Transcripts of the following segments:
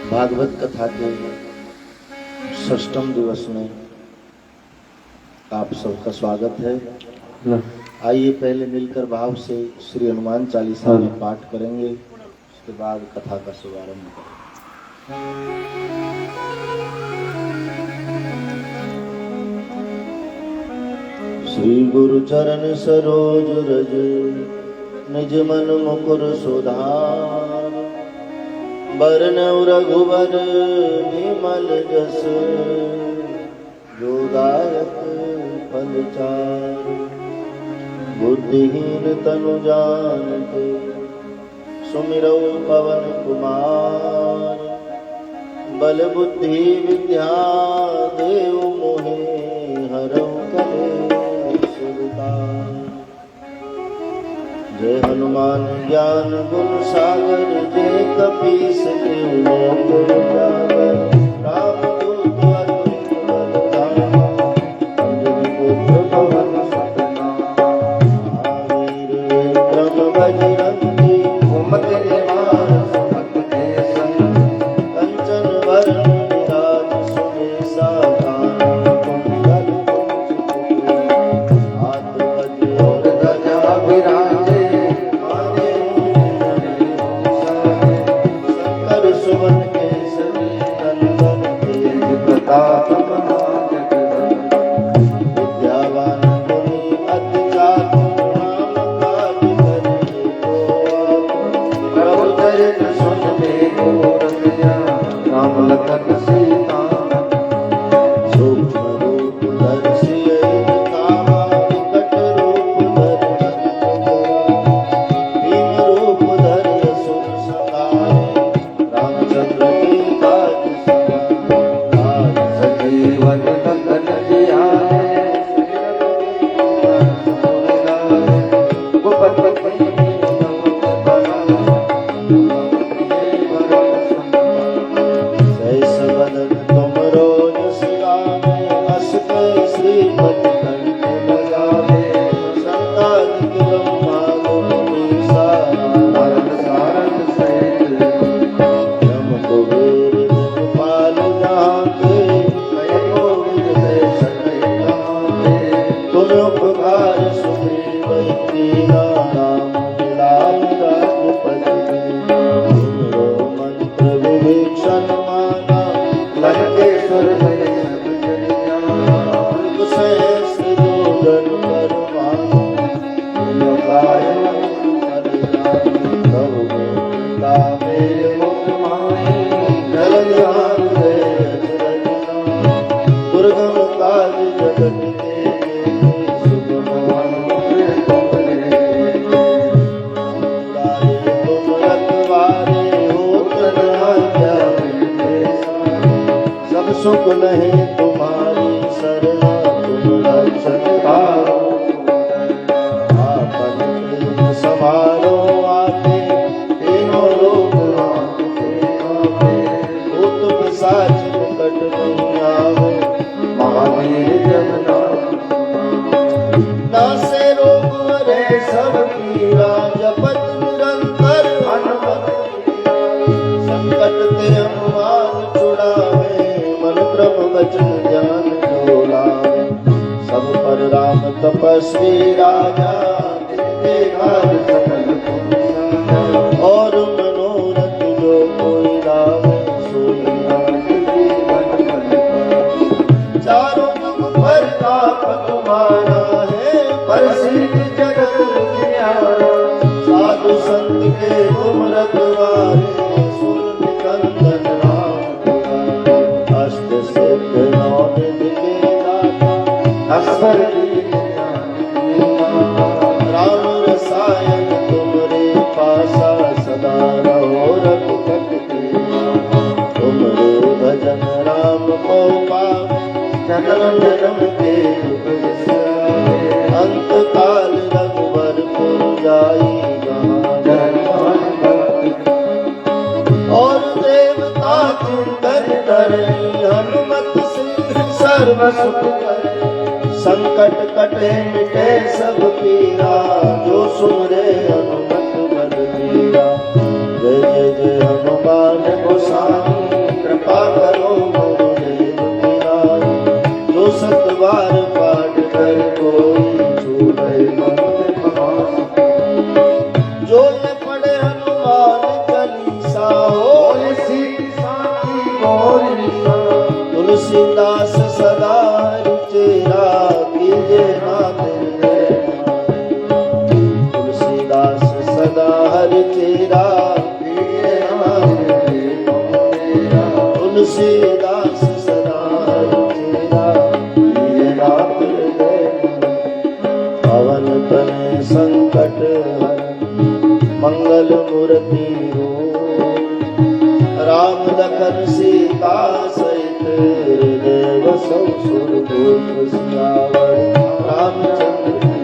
भागवत कथा के षष्ठम दिवस में आप सबका स्वागत है। आइए पहले मिलकर भाव से श्री हनुमान चालीसा में पाठ करेंगे, उसके बाद कथा का शुभारंभ करेंगे। श्री गुरु चरण सरोज रज निज मन मुकुर सुधार, बरनउँ रघुबर विमल जस जो दायक फल चार। बुद्धिहीन तनु जानिके सुमिरौ पवन कुमार, बल बुद्धि विद्या देहु मोहि हरौ कलेश विकार। जय हनुमान ज्ञान गुण सागर, जय कपीस तिहु लोक उजागर। रामदूत अतुलित बल धामा, अंजनी पुत्र पवन सुत नामा। महावीर विक्रम बजरंगी, सुमति निवार सुमति के संग। कंचन वरण विराज सुबेसा, कानन कुंडल कुंचित हाथ वज्र और ध्वजा विराजे। सुवन केसरी नंदन तेज प्रताप विद्यावान गुणी अति चातुर, नाम काज करे को प्रभु चरित्र सुनबे को रसिया। राम लखन सीता सूक्ष्म रूप धरि सियहि दिखावा, विकट रूप धरि भीम रूप धरि असुर संहारे। रामचंद्र की काज सवार, सजीवन लखन जियाए। सहस बदन तुम रोज सुरावे, हँस के श्रीपति कंठ लगावे। संतानिक ब्रह्मांड मुनीसा, नारद सारद सहित ब्रह्म कुबेर दिक्पाल जाते। कहो विद सकल कांते, तुम उपकार सुग्रीव कीना। नाम मिलाय रघुपति, तुमरो मंत्र विभीषण माना। लंकेश्वर में सब जन जाना, रूप सहस्र जोजन पर भानु। तुम गाय प्रभु गीता मेरे मुख माही। जल ध्यान दे रचना, दुर्गम काज जगत के जेते। सुगम अनुग्रह तुमरे, गाये तुम रखवारे। होत न आज्ञा बिनु सारे, सब सुख लहे तुम्हारी सरना। तुम रक्षक पाओ आपन तेज समारो आके। तीनों लोक हांकते कांपे, भूत पिशाच निकट नहीं आवे। महावीर जब नासे रोग हरे सब पीरा। जपत निरंतर हनुमत वीरा, संकट ते हनुमान छुड़ावे। मन क्रम वचन ध्यान जो लावे। सब पर राम तपस्वी राजा, तिनके काज सकल तुम साजा। और मनोरथ जो कोई लावे, सोई नाथ जीवन फल पावे। चारों जुग प्रताप तुम्हारा है, प्रसिद्ध जगत जियारा। साधु संत के तुम रखवारे, सुर निकंदन राम दुलारे। अष्ट सिद्ध नौ निधि के दाता, असबर दीन जानकी माता। राम रसायन तुमरे पासा, सदा रहो रघुपत के पासा। तुमरे भजन राम को पावे, जन्म जन्म के दुख बिसरावे। अंत काल रघुबर पुर जाई, जहाँ जन्म भक्ति। और देवता चिंतन करे, हनुमत से सर्व सुख करे। संकट कटे मिटे सब पीरा, जो सुमरे हनुमत बल बीरा। जय जय जय हनुमान गोसाई, राम लखन सीता सहित देव सौ सुरभूप सियावर रामचंद्र की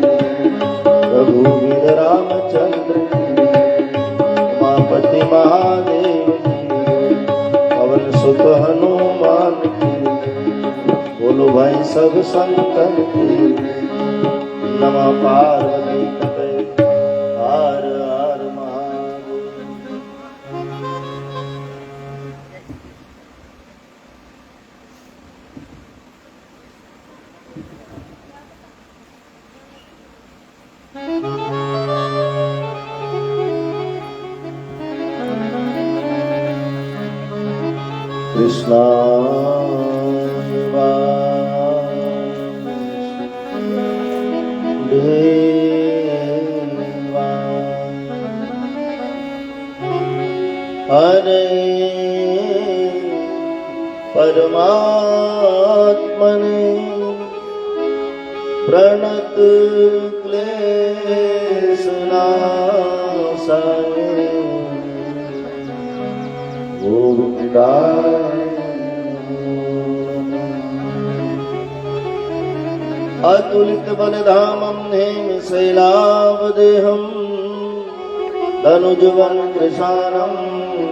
रघुवीर रामचंद्र की उमापति महादेव की पवन सुत हनुमान की बोलो भाई सब संतन की नमः पार्वती तपे हर हर महादेव। कृष्णा हरे परमात्मने प्रणत क्लेशनाशाय गोविन्दाय अतुलित बलधामं हेम शैलावदेहं तनुजवन कृशानं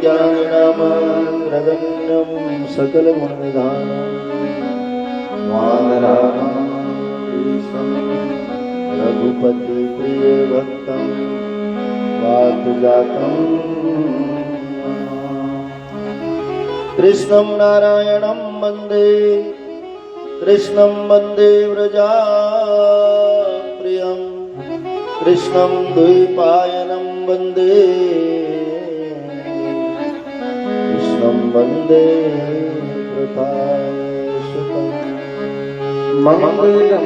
ज्ञाननामग्रगण्यं सकलगुणनिधानं वानराणां रघुपति प्रियभक्तं वातुजातं कृष्णं नारायणं वन्दे कृष्णं वन्दे व्रजाप्रियं कृष्णं द्वैपायनं वन्दे कृष्णं वन्दे वृथासुतं मंगलं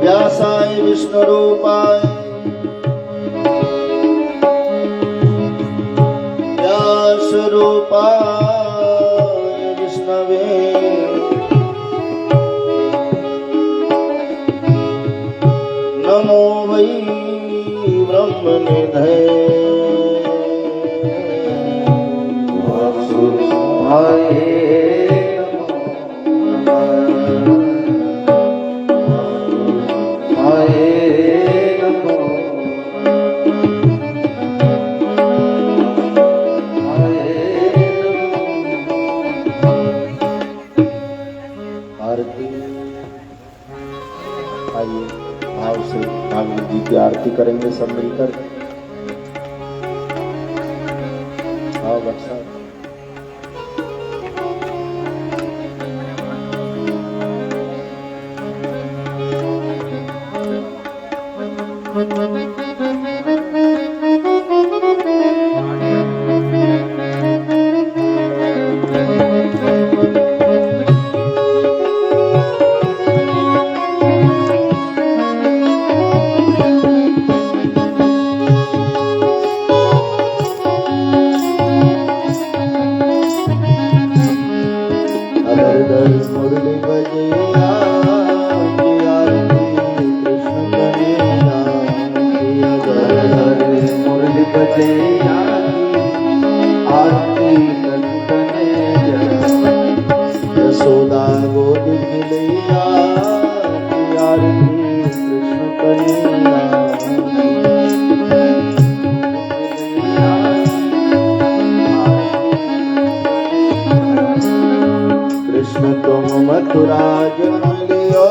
व्यासाय विष्णुरूपाय व्यासरूपाय विष्णवे नमो वै ब्रह्मनिधये आइए भाव से ठाकुर जी की आरती करेंगे सब मिलकर। आओ बच्चा मुरली बजैया मुरली बजैया आरती कंठने यशोदा गोद खिलैया आरती कृष्ण कन्हैया कृष्ण तुम मथुरा जन्म लियो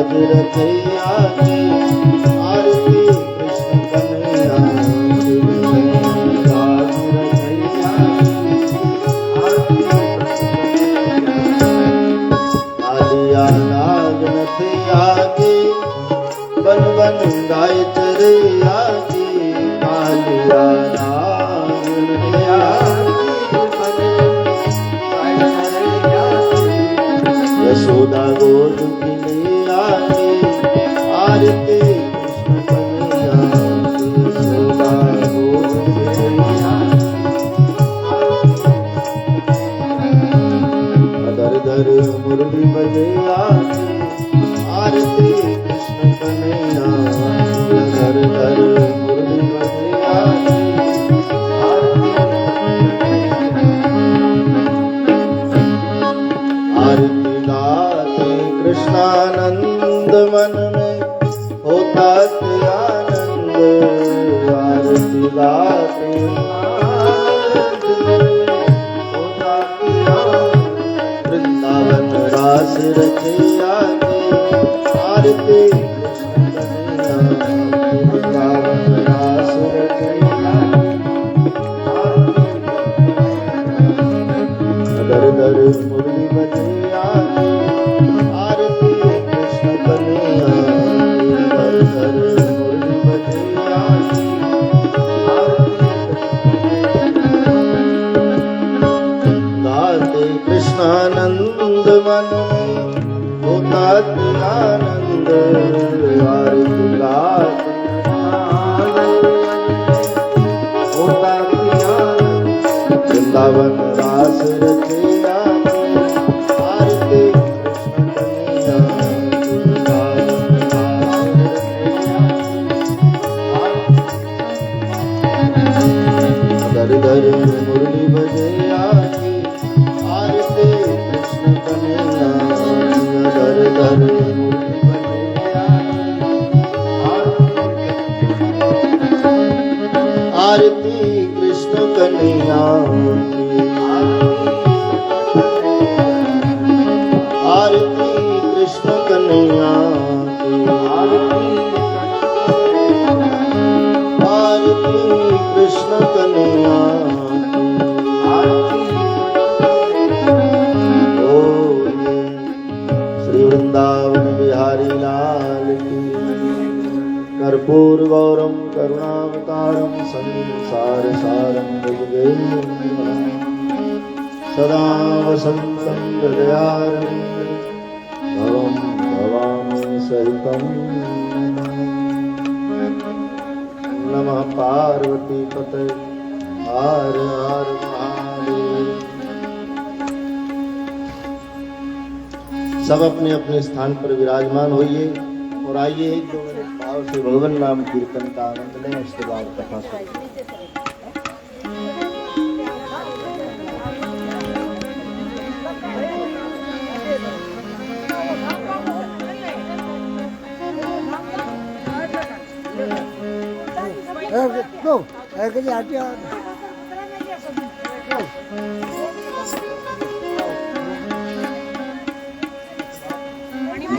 काज रचैया की आरती कृष्ण कन्हैया की काज रचैया की आलिया नाग नथिया की बन बन गाय चरैया की आलिया नाग नथिया यशोदा गोद की लिया की आरती कृष्ण कन्हैया की यशोदा गोद की लिया दर दर मुरली बजैया की आरती कृष्ण कन्हैया दर दर मुरली बजैया आरती गाते कृष्णानंद मन में होता आनंद आरती गाते वृंदावन रास रचैया की आरती कृष्ण कन्हैया वृंदावन रास रचैया दर दर मुरली बजैया आरती कृष्ण कन्हैया दर दर मुरली बजैया गाते कृष्णानंद मन में होता आनंद आरती गाते होता वृंदावन रास रचैया आरती कृष्ण कन्हैया वृंदावन रास रचैया दर दर मुरली बजैया आरती कृष्ण कन्हैया दर दर मुरली बजैया आरती कृष्ण कन्हैया आरती कृष्ण कन्हैया आरती कृष्ण कन्हैया श्री वृंदावन बिहारी लाल की कर्पूर गौरम करुणावतारम संसार सारं भुजगेन्द्रं सदा वसन्तं हृदयारं भवं भवामि सहितं नमः पार्वती पते हर हर महादेव। सब अपने अपने स्थान पर विराजमान होइए और आइए एक दो मिनट भाव से भगवान नाम कीर्तन का आनंद लें। उसके बाद कथा सुनें।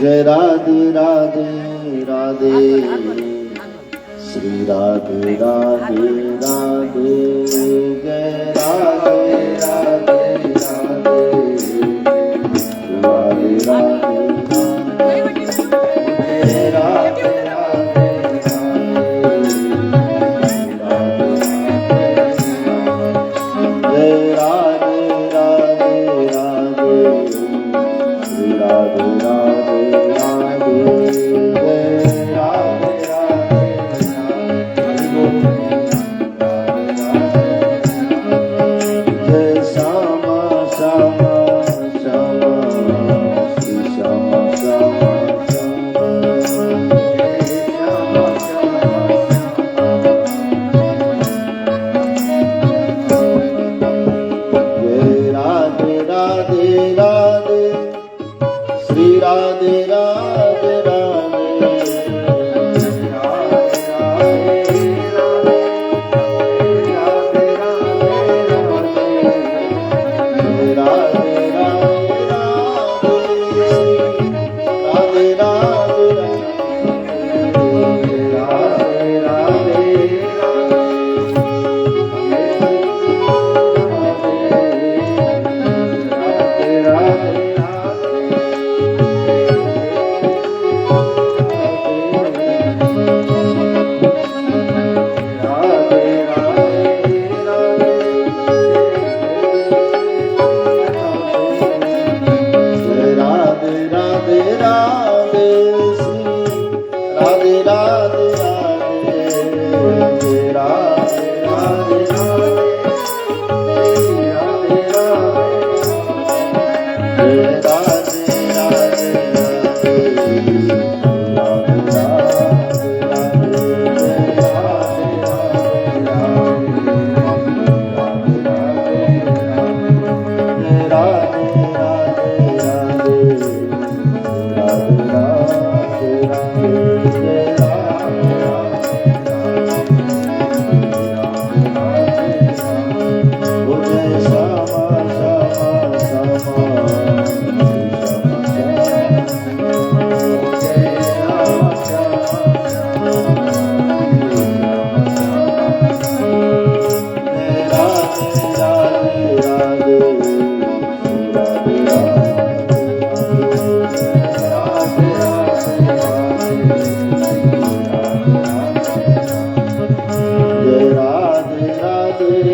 जय राधे राधे राधे श्री राधे राधे राधे जय राधे राधे राधे राधे राधे जय राधे राधे जय राधे राधे राधे श्री राधे राधे राधे राधे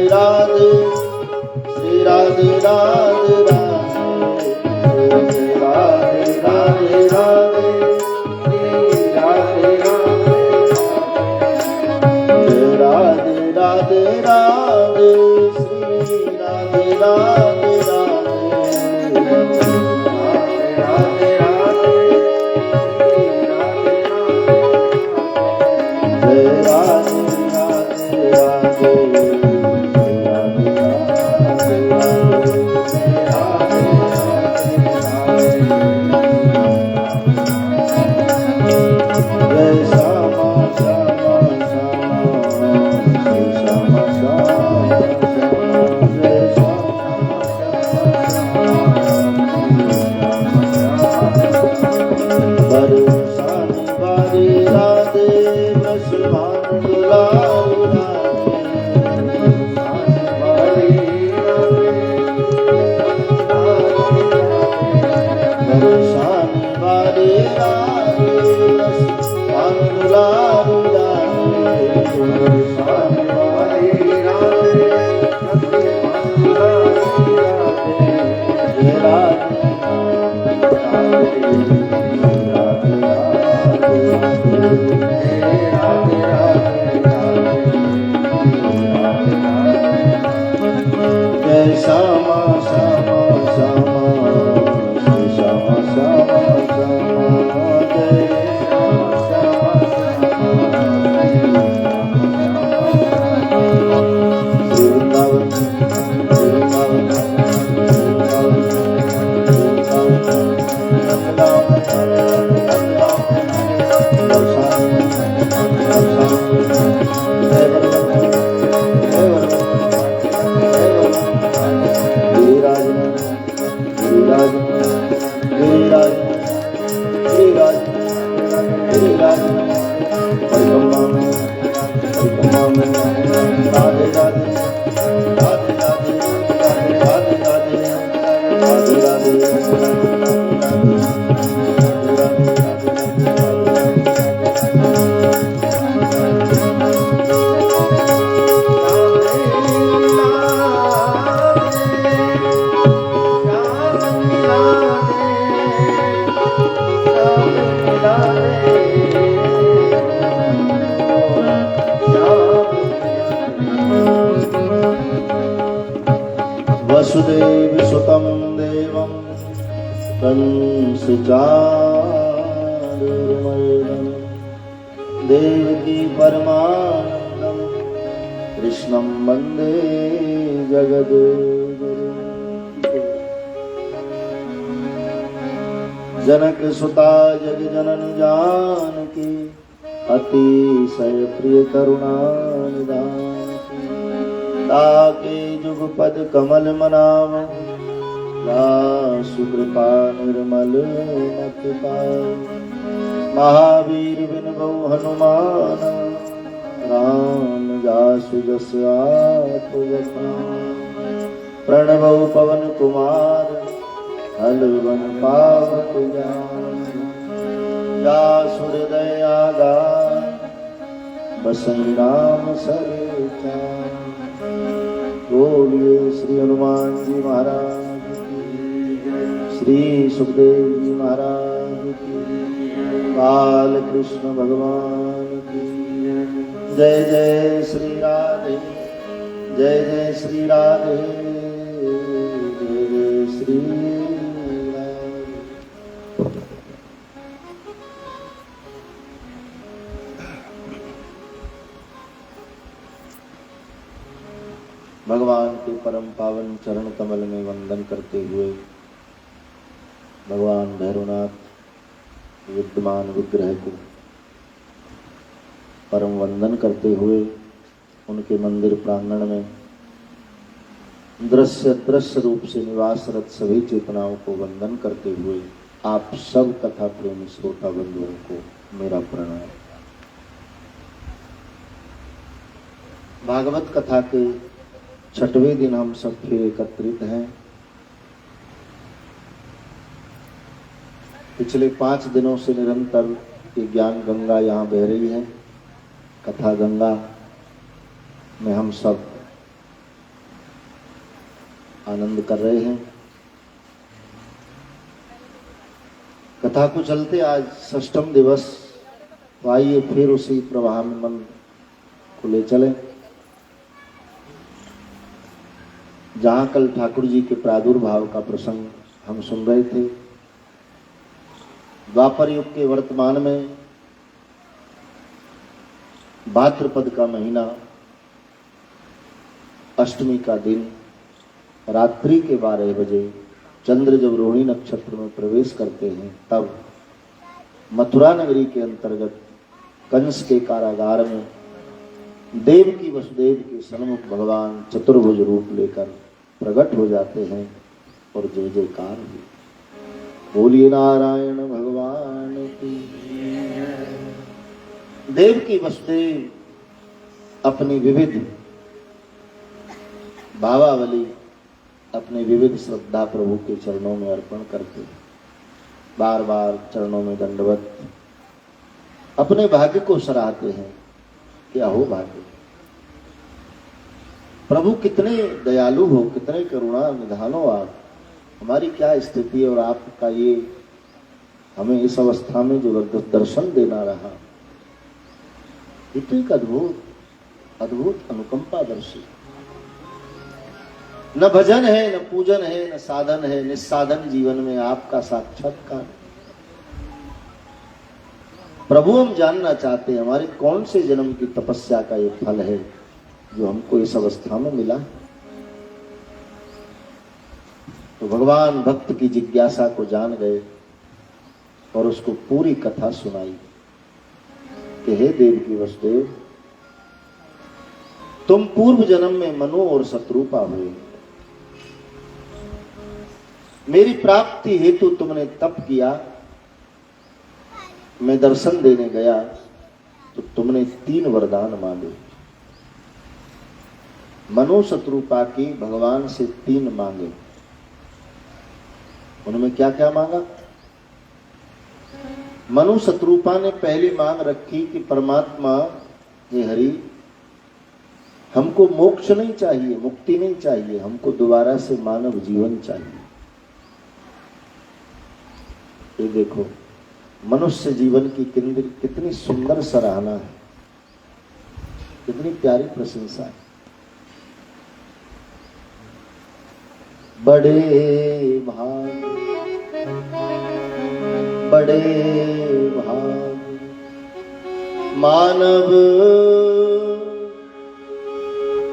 राधे श्री राधे राधे राधे राधे राधे वसुदेव सुतं देवं कंसचाणूरमर्दनं देवकी परमानन्दं कृष्णं वन्दे जगद्गुरुं। जनक सुता जगजननी जानकी अतिशय प्रिय करुणानिधान ताके जुगपद कमल मनाव सुकृपा निर्मल मत पाए। महावीर बिन बहु हनुमान राम जासु जस आप प्रणव पवन कुमार हलवन पावक जासु हृदय आगार बसई राम सरिता। बोलिए श्री हनुमान जी महाराज की। श्री सुखदेव जी महाराज की, बाल कृष्ण भगवान की जय। जय श्री राधे, जय जय श्री राधे, जय जय श्री राधे। भगवान के परम पावन चरण कमल में वंदन करते हुए भगवान भैरवनाथ विद्यमान विग्रह को परम वंदन करते हुए उनके मंदिर प्रांगण में दृश्य दृश्य रूप से निवासरत सभी चेतनाओं को वंदन करते हुए आप सब कथा प्रेमी श्रोता बंधुओं को मेरा प्रणाम। भागवत कथा के 6वें दिन हम सब फिर एकत्रित हैं। पिछले 5 दिनों से निरंतर ये ज्ञान गंगा यहाँ बह रही है। कथा गंगा में हम सब आनंद कर रहे हैं। कथा को चलते आज 6म दिवस, तो आइए फिर उसी प्रवाह में मन को ले चलें जहाँ कल ठाकुर जी के प्रादुर्भाव का प्रसंग हम सुन रहे थे। द्वापर युग के वर्तमान में भाद्रपद का महीना, अष्टमी का दिन, रात्रि के 12 बजे चंद्र जब रोहिणी नक्षत्र में प्रवेश करते हैं, तब मथुरा नगरी के अंतर्गत कंस के कारागार में देवकी वसुदेव के सन्मुख भगवान चतुर्भुज रूप लेकर प्रकट हो जाते हैं और जय जयकार हुई। बोलिए नारायण भगवान की। देवकी वसुदेव अपनी विविध भावावली, अपने विविध श्रद्धा प्रभु के चरणों में अर्पण करके बार बार चरणों में दंडवत अपने भाग्य को सराहते हैं। क्या हो भाग्य, प्रभु कितने दयालु हो, कितने करुणा निधान हो आप। हमारी क्या स्थिति और आपका ये हमें इस अवस्था में जो दर्शन देना रहा, इतनी अद्भुत अद्भुत अनुकंपा दर्शी। न भजन है, न पूजन है, न साधन है, निस्साधन जीवन में आपका साक्षात्कार। प्रभु हम जानना चाहते हैं हमारे कौन से जन्म की तपस्या का ये फल है जो हमको इस अवस्था में मिला। तो भगवान भक्त की जिज्ञासा को जान गए और उसको पूरी कथा सुनाई कि हे देवकी वसुदेव, तुम पूर्व जन्म में मनु और शत्रुपा हुए, मेरी प्राप्ति हेतु तुमने तप किया, मैं दर्शन देने गया तो तुमने 3 वरदान मांगे। मनु शत्रुपा की भगवान से 3 मांगे। उन्होंने क्या क्या मांगा? मनु शत्रुपा ने पहली मांग रखी कि परमात्मा हे हरि, हमको मोक्ष नहीं चाहिए, मुक्ति नहीं चाहिए, हमको दोबारा से मानव जीवन चाहिए। ये देखो मनुष्य जीवन की कितनी सुंदर सराहना है, कितनी प्यारी प्रशंसा है। बड़े भाग, बड़े भाग मानव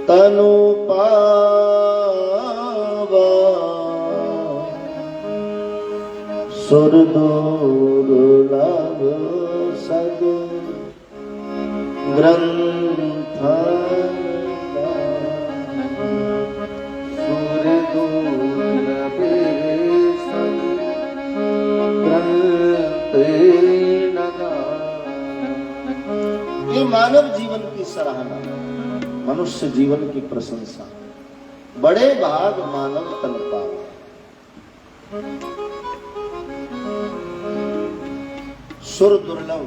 तनु पावा, सुर दुर्लभ सद ग्रंथ, सुर दुर्लभ सद ग्रंथ। ये मानव जीवन की सराहना, मनुष्य जीवन की प्रशंसा। बड़े भाग मानव तन पावा। सुर दुर्लभ,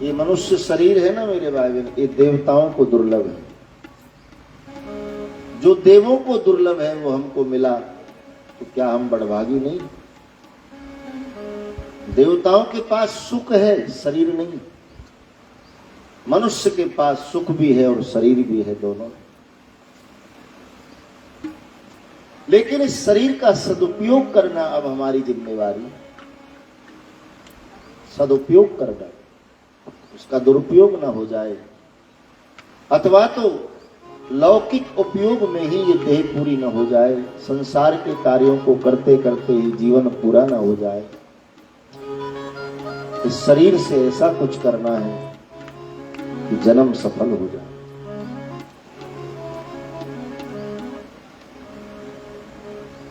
ये मनुष्य शरीर है ना मेरे भाई बहन, ये देवताओं को दुर्लभ है। जो देवों को दुर्लभ है वो हमको मिला, तो क्या हम बड़भागी नहीं? देवताओं के पास सुख है, शरीर नहीं। मनुष्य के पास सुख भी है और शरीर भी है, दोनों। लेकिन इस शरीर का सदुपयोग करना अब हमारी जिम्मेवारी है। सदुपयोग करना, उसका दुरुपयोग ना हो जाए, अथवा तो लौकिक उपयोग में ही ये देह पूरी न हो जाए, संसार के कार्यों को करते करते ही जीवन पूरा न हो जाए। इस शरीर से ऐसा कुछ करना है कि जन्म सफल हो जाए।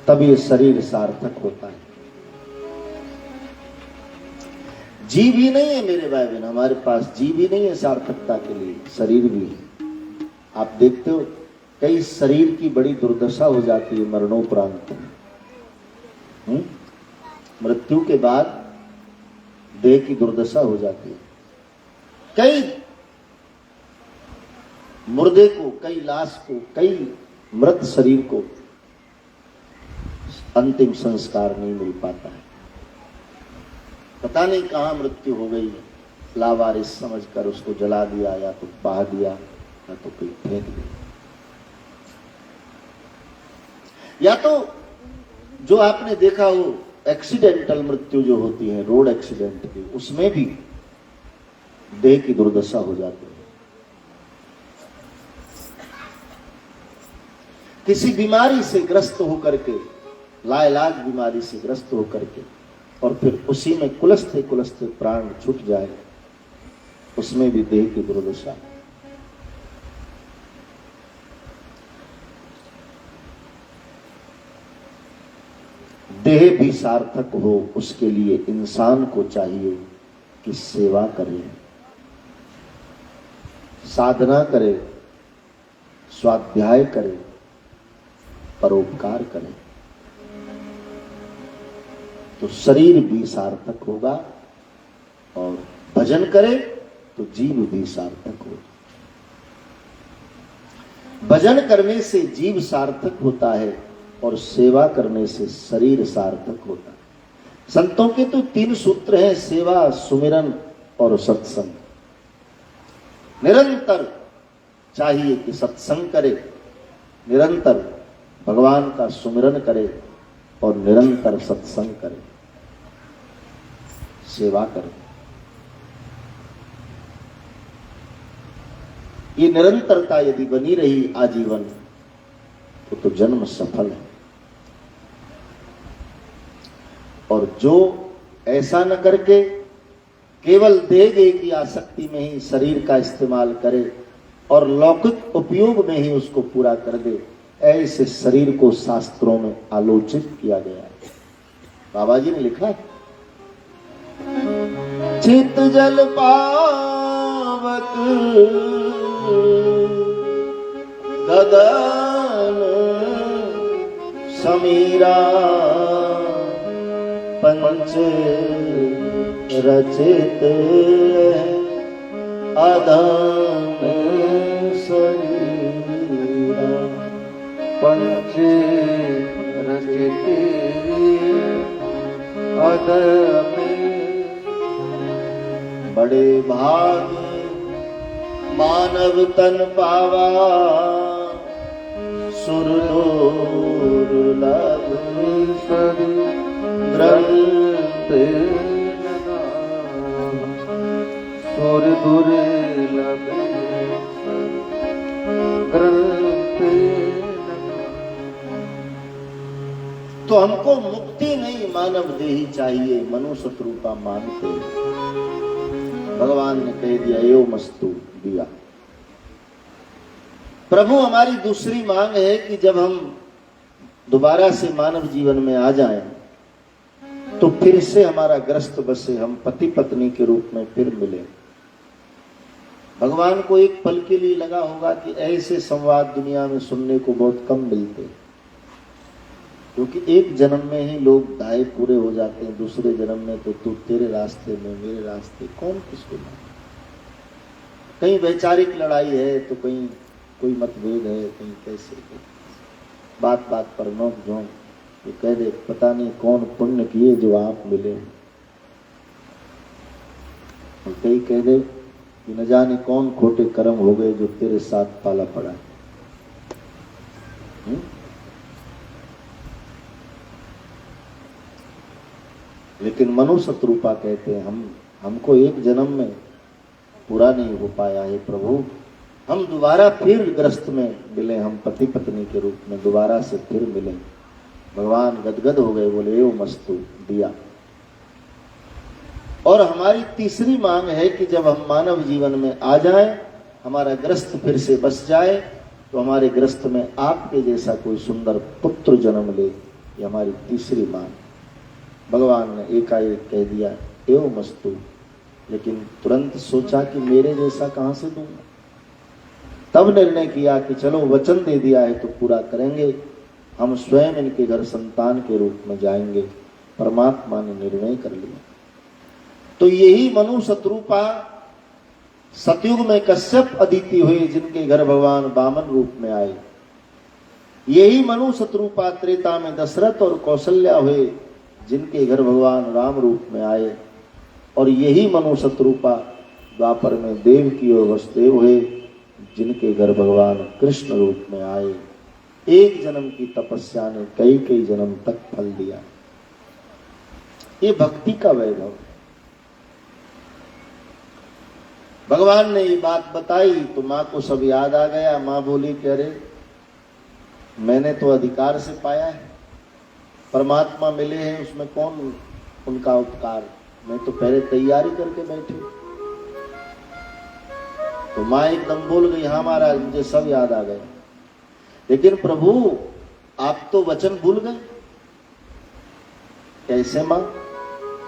तब ये शरीर सार्थक होता है। जीव ही नहीं है मेरे भाई बहन, हमारे पास जीव ही नहीं है सार्थकता के लिए, शरीर भी है। आप देखते हो कई शरीर की बड़ी दुर्दशा हो जाती है मरणोपरांत। मृत्यु के बाद देह की दुर्दशा हो जाती है। कई मुर्दे को, कई लाश को, कई मृत शरीर को अंतिम संस्कार नहीं मिल पाता है। पता नहीं कहां मृत्यु हो गई, लावारिस समझकर उसको जला दिया, या तो बहा दिया, या तो कोई फेंक दिया, या तो जो आपने देखा हो एक्सीडेंटल मृत्यु जो होती है, रोड एक्सीडेंट की, उसमें भी देह की दुर्दशा हो जाती है। किसी बीमारी से ग्रस्त होकर के, लाइलाज बीमारी से ग्रस्त होकर के, और फिर उसी में कुलसते कुलसते प्राण छूट जाए, उसमें भी देह की दुर्दशा। देह भी सार्थक हो, उसके लिए इंसान को चाहिए कि सेवा करे, साधना करे, स्वाध्याय करे, परोपकार करे, तो शरीर भी सार्थक होगा, और भजन करे तो जीव भी सार्थक होगा। भजन करने से जीव सार्थक होता है और सेवा करने से शरीर सार्थक होता है। संतों के तो 3 सूत्र हैं, सेवा, सुमिरन और सत्संग। निरंतर चाहिए कि सत्संग करे, निरंतर भगवान का सुमिरन करे, और निरंतर सत्संग करे, सेवा करे। ये निरंतरता यदि बनी रही आजीवन, तो जन्म सफल है। और जो ऐसा न करके केवल देह की आसक्ति में ही शरीर का इस्तेमाल करे और लौकिक उपयोग में ही उसको पूरा कर दे, ऐसे शरीर को शास्त्रों में आलोचित किया गया है। बाबा जी ने लिखा, चित जल पावक गगन समीरा, पंच रचित अदन शरीरा, पंच रचित अदन। बड़े भाग मानव तन पावा, सुर दुर्लभ ग्रंथ, सुर दुर्लभ ग्रंथ। तो हमको मुक्ति नहीं मानव देही चाहिए, मनुष्य रूपा मानते। भगवान ने कह दिया, एव मस्तु, दिया। प्रभु हमारी दूसरी मांग है कि जब हम दोबारा से मानव जीवन में आ जाएं, तो फिर से हमारा ग्रस्त बसे, हम पति पत्नी के रूप में फिर मिले। भगवान को एक पल के लिए लगा होगा कि ऐसे संवाद दुनिया में सुनने को बहुत कम मिलते, क्योंकि एक जन्म में ही लोग दाए पूरे हो जाते हैं, दूसरे जन्म में तो तू तेरे रास्ते में मेरे रास्ते, कौन किसको माने। कहीं वैचारिक लड़ाई है तो कहीं कोई मतभेद है, कहीं कैसे, बात बात पर नोक झोंक, तो कह दे पता नहीं कौन पुण्य किए जो आप मिले। और कई कह दे कि न जाने कौन खोटे कर्म हो गए जो तेरे साथ पाला पड़ा। लेकिन मनु शत्रुपा कहते हैं हमको एक जन्म में पूरा नहीं हो पाया है प्रभु, हम दोबारा फिर ग्रस्त में मिले, हम पति पत्नी के रूप में दोबारा से फिर मिले। भगवान गदगद हो गए, बोले एवं मस्तु, दिया। और हमारी तीसरी मांग है कि जब हम मानव जीवन में आ जाएं, हमारा ग्रस्त फिर से बस जाए, तो हमारे ग्रस्त में आपके जैसा कोई सुंदर पुत्र जन्म ले। ये हमारी तीसरी मांग। भगवान ने एकाएक कह दिया एवं मस्तु, लेकिन तुरंत सोचा कि मेरे जैसा कहां से दूंगा। तब निर्णय किया कि चलो वचन दे दिया है तो पूरा करेंगे, हम स्वयं इनके घर संतान के रूप में जाएंगे। परमात्मा ने निर्णय कर लिया। तो यही मनु शत्रुपा सतयुग में कश्यप अदिति हुए, जिनके घर भगवान वामन रूप में आए। यही मनु शत्रुपा त्रेता में दशरथ और कौशल्या हुए, जिनके घर भगवान राम रूप में आए। और यही मनु शत्रुपा द्वापर में देवकी और वसुदेव हुए, जिनके घर भगवान कृष्ण रूप में आए। एक जन्म की तपस्या ने कई कई जन्म तक फल दिया। ये भक्ति का वैभव। भगवान ने ये बात बताई तो माँ को सब याद आ गया। माँ बोली कि अरे मैंने तो अधिकार से पाया है, परमात्मा मिले हैं, उसमें कौन उनका उपकार, मैं तो पहले तैयारी करके बैठी। तो माँ एकदम बोल गई, हाँ महाराज मुझे सब याद आ गया, लेकिन प्रभु आप तो वचन भूल गए। कैसे माँ?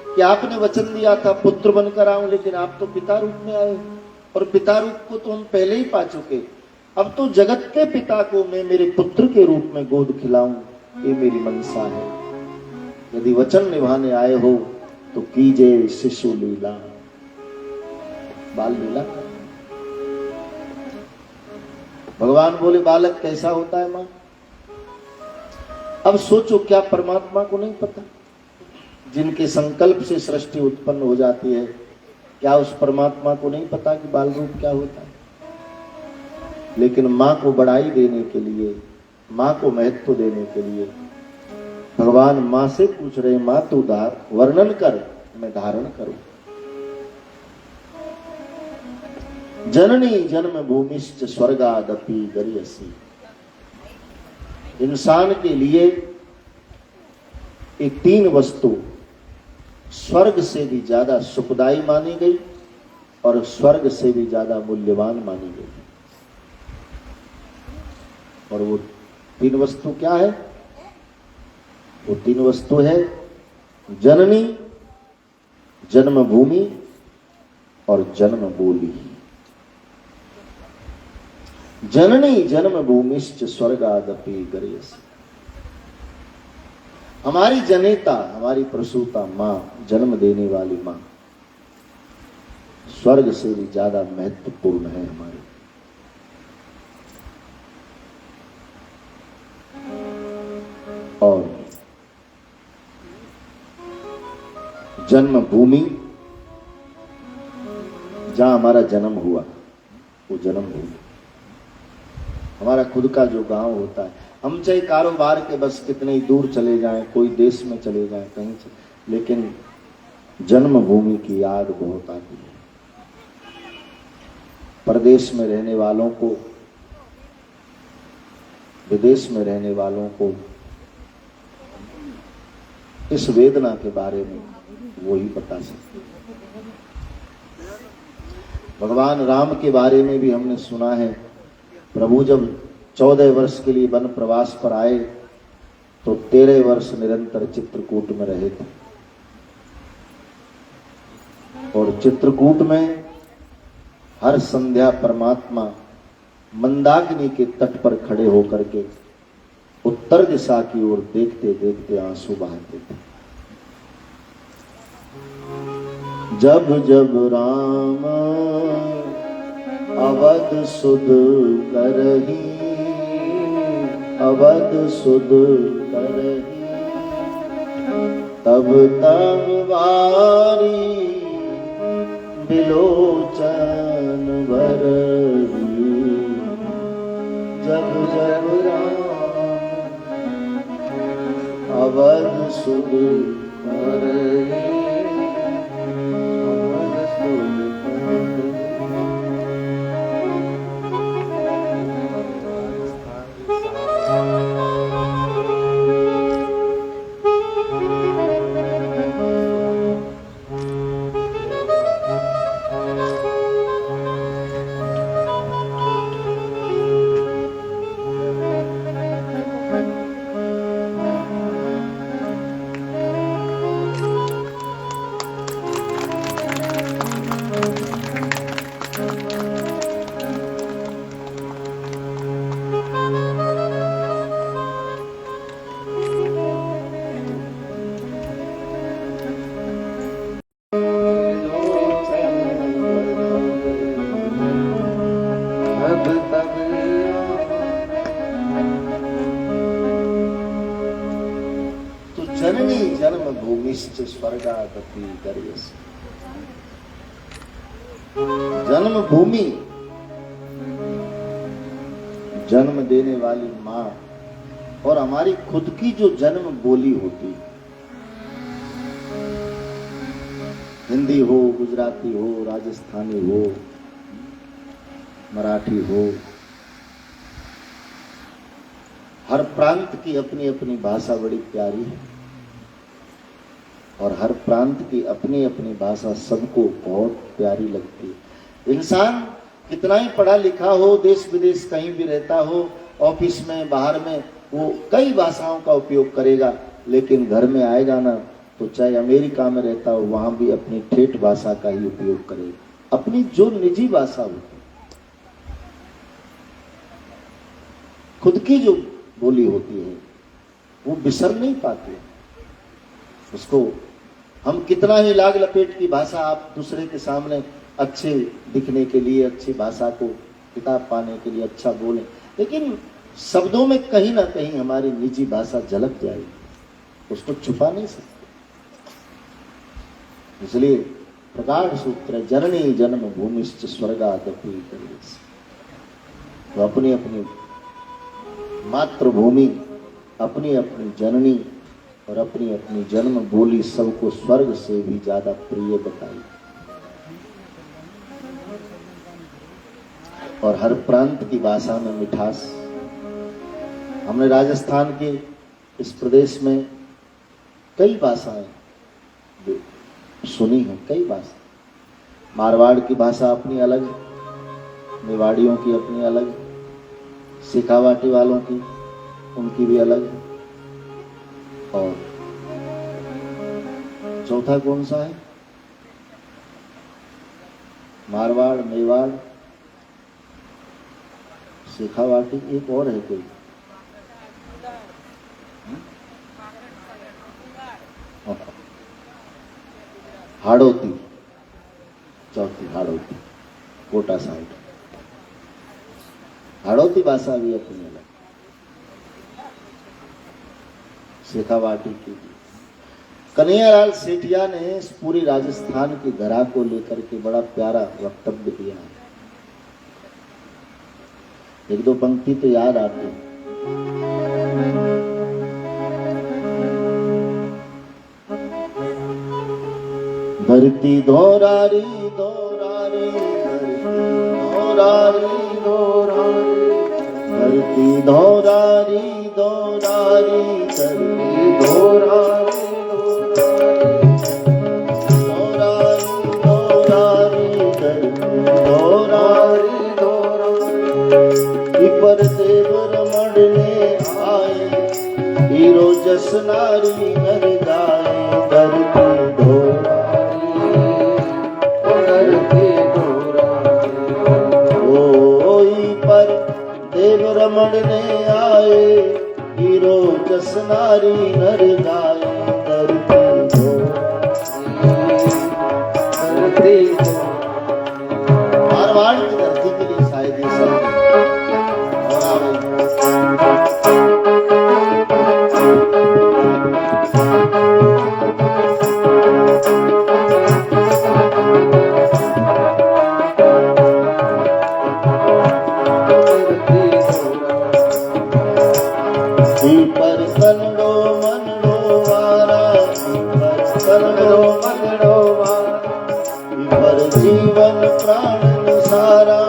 कि आपने वचन दिया था पुत्र बनकर आऊं, लेकिन आप तो पिता रूप में आए, और पिता रूप को तो हम पहले ही पा चुके। अब तो जगत के पिता को मैं मेरे पुत्र के रूप में गोद खिलाऊं, ये मेरी मनसा है। यदि वचन निभाने आए हो तो कीजिए शिशु लीला, बाल लीला। भगवान बोले बालक कैसा होता है मां? अब सोचो, क्या परमात्मा को नहीं पता? जिनके संकल्प से सृष्टि उत्पन्न हो जाती है, क्या उस परमात्मा को नहीं पता कि बाल रूप क्या होता है? लेकिन मां को बढ़ाई देने के लिए, मां को महत्व देने के लिए भगवान मां से पूछ रहे, मां तू वर्णन कर, मैं धारण करूं। जननी जन्म भूमिश्च स्वर्गादपि गरियसी। इंसान के लिए ये तीन वस्तु स्वर्ग से भी ज्यादा सुखदायी मानी गई और स्वर्ग से भी ज्यादा मूल्यवान मानी गई। और वो तीन वस्तु क्या है? वो तीन वस्तु है जननी, जन्मभूमि और जन्म बोली। जननी जन्मभूमिश्च स्वर्गादपि गरियसी। हमारी जनेता, हमारी प्रसूता मां, जन्म देने वाली मां स्वर्ग से भी ज्यादा महत्वपूर्ण है हमारी। और जन्मभूमि, जहां हमारा जन्म हुआ, वो जन्मभूमि हमारा खुद का जो गांव होता है। हम चाहे कारोबार के बस कितने ही दूर चले जाएं, कोई देश में चले जाएं, कहीं से, लेकिन जन्मभूमि की याद बहुत आती है। परदेश में रहने वालों को, विदेश में रहने वालों को इस वेदना के बारे में वो ही बता सकते। भगवान राम के बारे में भी हमने सुना है, प्रभु जब 14 वर्ष के लिए वन प्रवास पर आए तो 13 वर्ष निरंतर चित्रकूट में रहे थे। और चित्रकूट में हर संध्या परमात्मा मंदाकिनी के तट पर खड़े होकर के उत्तर दिशा की ओर देखते देखते आंसू बहाते थे। जब जब राम अवध सुध करही, अवध सुध करही, तब तब वारी बिलोचन भर जब जब राम अवध सुध करई जननी जन्म भूमिश्च स्वर्गादपि गर्यसि। जन्म भूमि, जन्म देने वाली माँ और हमारी खुद की जो जन्म बोली होती, हिंदी हो, गुजराती हो, राजस्थानी हो, मराठी हो, हर प्रांत की अपनी अपनी भाषा बड़ी प्यारी है और हर प्रांत की अपनी अपनी भाषा सबको बहुत प्यारी लगती है। इंसान कितना ही पढ़ा लिखा हो, देश विदेश कहीं भी रहता हो, ऑफिस में, बाहर में, वो कई भाषाओं का उपयोग करेगा, लेकिन घर में आएगा ना तो चाहे अमेरिका में रहता हो वहां भी अपनी ठेठ भाषा का ही उपयोग करेगा। अपनी जो निजी भाषा होती, खुद की जो बोली होती है, वो बिसर नहीं पाते उसको। हम कितना ही लाग लपेट की भाषा आप दूसरे के सामने अच्छे दिखने के लिए, अच्छी भाषा को किताब पाने के लिए अच्छा बोलें, लेकिन शब्दों में कहीं ना कहीं हमारी निजी भाषा झलक जाएगी, उसको छुपा नहीं सकते। इसलिए प्रगाढ़ सूत्र जननी जन्म भूमिश्च स्वर्गादपि गर्यसि। तो अपनी अपनी मातृभूमि, अपनी अपनी जननी और अपनी अपनी जन्म बोली सबको स्वर्ग से भी ज्यादा प्रिय बताई। और हर प्रांत की भाषा में मिठास। हमने राजस्थान के इस प्रदेश में कई भाषाएं सुनी हैं, कई भाषा। मारवाड़ की भाषा अपनी अलग, मेवाड़ियों की अपनी अलग, शेखावाटी वालों की उनकी भी अलग है। और चौथा कौन सा है? मारवाड़, मेवाड़, शेखावाटी, एक और है कोई? हाड़ौती, चौथी हाड़ौती, कोटा साइड। हाड़ौती भाषा भी अपनी अलग, शेखावाटी की। कन्हैयालाल सेठिया ने इस पूरी राजस्थान की धरा को लेकर के बड़ा प्यारा वक्तव्य दिया है। एक दो पंक्ति तो याद आती है। धरती धोरारी धोरारी, धोरारी धोरारी, धरती धोरारी धोरारी, धरती धोरारी धोरारी, धोरारी धरती धोरारी धोरारी। पर देव रमण ने आए, हीरो जस नारी नर गाए, धरती रमण ने आए, हीरो जस नारी नर गाए, धरती मारवाड़ की धरती के लिए शायद ये सब पर जीवन प्राण न सारा,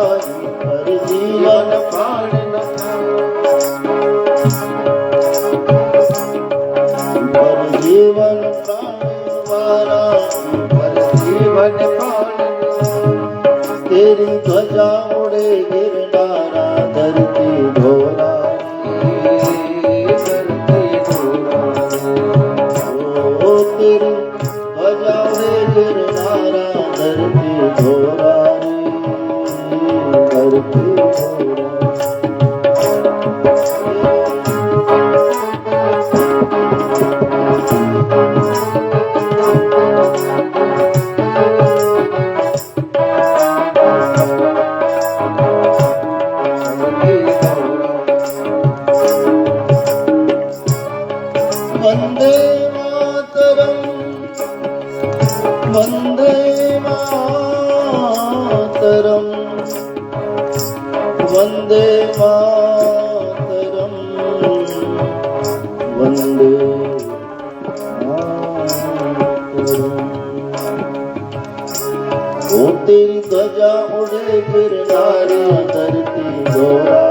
पर जीवन प्राण न पर जीवन प्राण वारा, पर जीवन प्राण तेरी ध्वजा उड़े गिरनारा धरती ढोरा, धरती ढोरा। ओ तेरी ध्वजा उड़े गिरनारा धरती ढोरा, धरती ढोरा। वंदे मातरम, वंदे मातरम, वंदे मातरम, वंदे मातरम। ओ तेरी ध्वजा उड़े गिरनारा धरती ढोरा,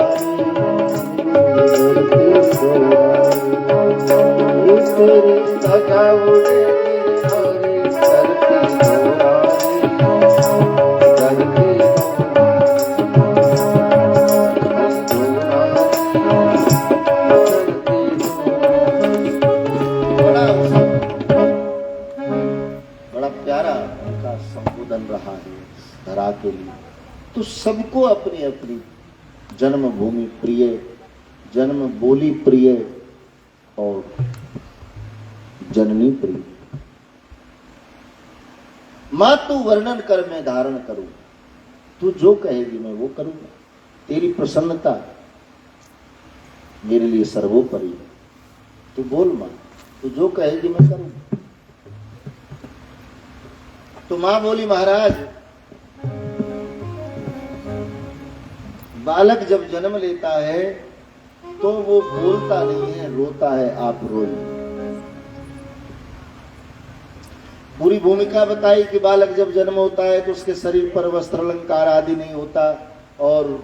धरती ढोरा। तेरी ध्वजा उड़े गिरनारे धरती ढोरा, धरती बड़ा प्यारा उनका संबोधन रहा है धरा के लिए। तो सबको अपनी अपनी जन्मभूमि प्रिय, जन्म बोली प्रिय और जननी प्रिय। मां तू वर्णन कर मैं धारण करूं, तू जो कहेगी मैं वो करूंगा। तेरी प्रसन्नता मेरे लिए सर्वोपरि है। तू बोल मां, तू जो कहेगी मैं करूंगा। तो मां बोली महाराज, बालक जब जन्म लेता है तो वो बोलता नहीं है, रोता है, आप रोइए। पूरी भूमिका बताई कि बालक जब जन्म होता है तो उसके शरीर पर वस्त्र अलंकार आदि नहीं होता और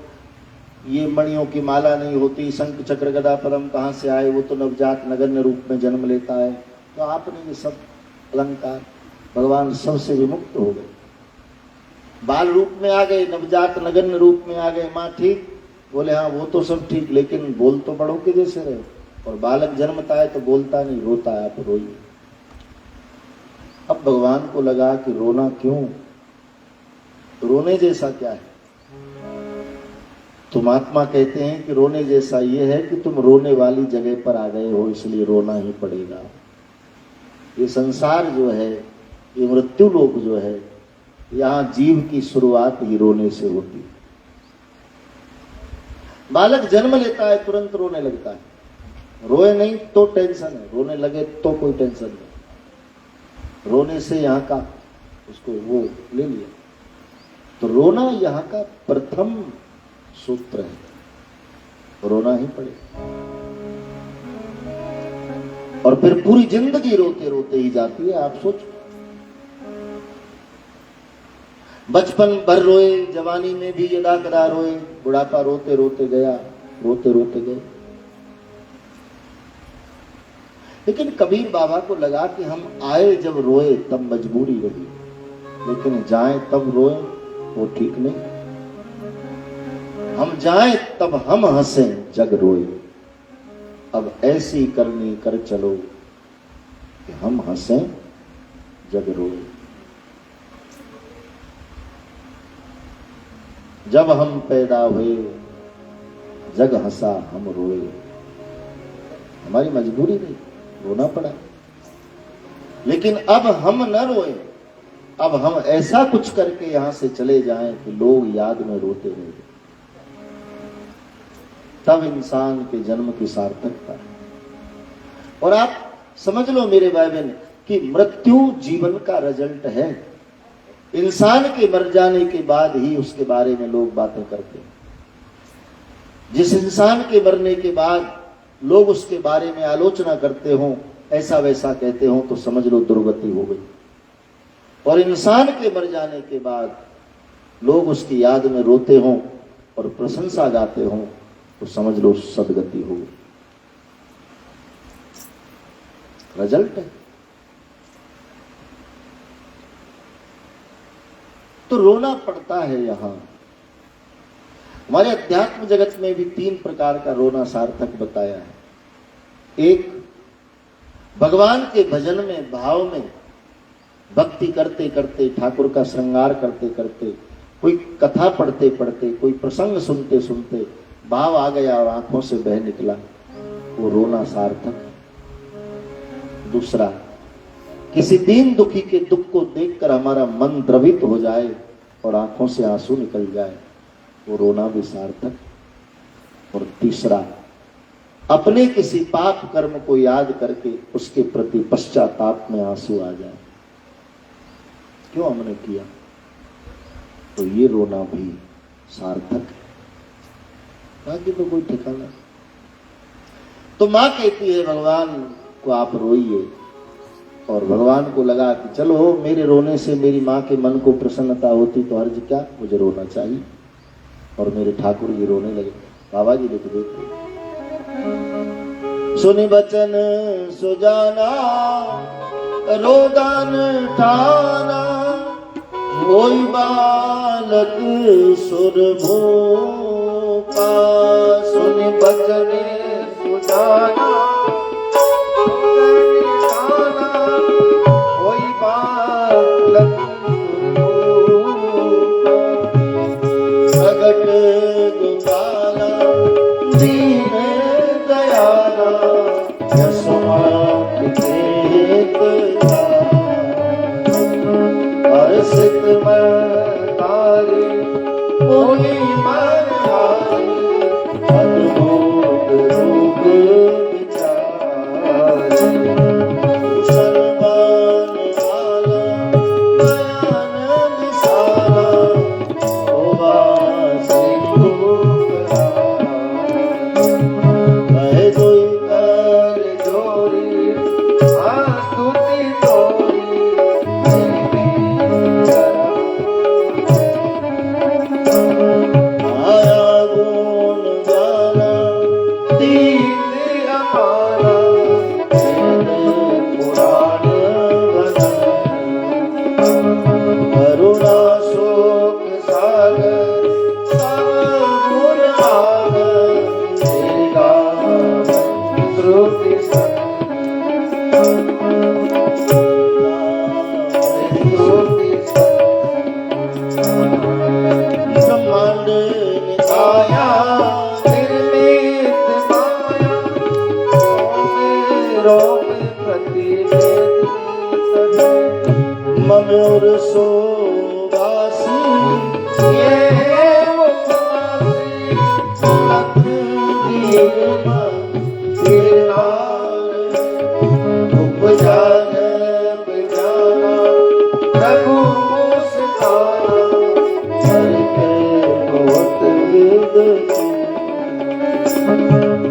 ये मणियों की माला नहीं होती, शंख चक्र गदा पद्म कहाँ से आए, वो तो नवजात नगण्य रूप में जन्म लेता है। तो आपने ये सब अलंकार भगवान सबसे विमुक्त हो गए, बाल रूप में आ गए, नवजात नगण्य रूप में आ गए। माँ ठीक बोले, हाँ वो तो सब ठीक, लेकिन बोल तो बड़ों के जैसे रहे। और बालक जन्मता है तो बोलता नहीं, रोता है, आप रोइए। अब भगवान को लगा कि रोना क्यों, रोने जैसा क्या है। तो महात्मा कहते हैं कि रोने जैसा ये है कि तुम रोने वाली जगह पर आ गए हो, इसलिए रोना ही पड़ेगा। ये संसार जो है, ये मृत्यु लोक जो है, यहाँ जीव की शुरुआत ही रोने से होती है। बालक जन्म लेता है तुरंत रोने लगता है, रोए नहीं तो टेंशन है, रोने लगे तो कोई टेंशन नहीं। रोने से यहाँ का उसको वो ले लिया। तो रोना यहाँ का प्रथम सूत्र है, रोना ही पड़ेगा। और फिर पूरी जिंदगी रोते रोते ही जाती है। आप सोचो, बचपन भर रोए, जवानी में भी यदा कदा रोए, बुढ़ापा रोते रोते गया, रोते रोते गए। लेकिन कबीर बाबा को लगा कि हम आए जब रोए तब मजबूरी रही, लेकिन जाएं तब रोए वो ठीक नहीं। हम जाएं तब हम हंसे जग रोए, अब ऐसी करनी कर चलो कि हम हंसे जग रोए। जब हम पैदा हुए जग हंसा हम रोए, हमारी मजबूरी नहीं, रोना पड़ा। लेकिन अब हम न रोए, अब हम ऐसा कुछ करके यहां से चले जाएं कि लोग याद में रोते रहे, तब इंसान के जन्म की सार्थकता है। और आप समझ लो मेरे भाई बहन कि मृत्यु जीवन का रिजल्ट है। इंसान के मर जाने के बाद ही उसके बारे में लोग बातें करते हैं। जिस इंसान के मरने के बाद लोग उसके बारे में आलोचना करते हों, ऐसा वैसा कहते हों, तो समझ लो दुर्गति हो गई। और इंसान के मर जाने के बाद लोग उसकी याद में रोते हों और प्रशंसा गाते हों तो समझ लो सदगति हो गई। रिजल्ट है। तो रोना पड़ता है। यहां हमारे अध्यात्म जगत में भी 3 प्रकार का रोना सार्थक बताया है। एक, भगवान के भजन में, भाव में, भक्ति करते करते, ठाकुर का श्रृंगार करते करते, कोई कथा पढ़ते पढ़ते, कोई प्रसंग सुनते सुनते भाव आ गया और आंखों से बह निकला, वो रोना सार्थक। दूसरा, किसी दीन दुखी के दुख को देखकर हमारा मन द्रवित हो जाए और आंखों से आंसू निकल जाए, वो रोना भी सार्थक। और तीसरा, अपने किसी पाप कर्म को याद करके उसके प्रति पश्चाताप में आंसू आ जाए, क्यों हमने किया, तो ये रोना भी सार्थक है। बाकी तो कोई ठिकाना नहीं। तो मां कहती है भगवान को आप रोइए, और भगवान को लगा कि चलो मेरे रोने से मेरी मां के मन को प्रसन्नता होती तो हर्ज क्या, मुझे रोना चाहिए। और मेरे ठाकुर जी रोने लगे। बाबा जी लिख देते, सुनि बचन सुजाना रोदन ठाना, होई बालक सुर भूपा। सुनि बचन सुजाना होई बालक प्रगट गोपाला दीन दयाला, हर्षित मन तारी होई मन हारी, अद्भुत रूप विचारी। सर्वान वाला नयन विशाला, होवा सिंधु कहे कोई कर जोरी स्तुति तोरी, आया गुण गाना दीन अपारा, पुराण भजन, करुणा शोक सागर सब गुण आगर, श्री राम श्रुति ब्रह्मांड निकाया निर्मित माया, रोम प्रतिवेदी मयूर सोवासी, ये उपवासी लख दीन गिरनार, उपजान बिजाना प्रभु मुस्काना, करके बहुत विद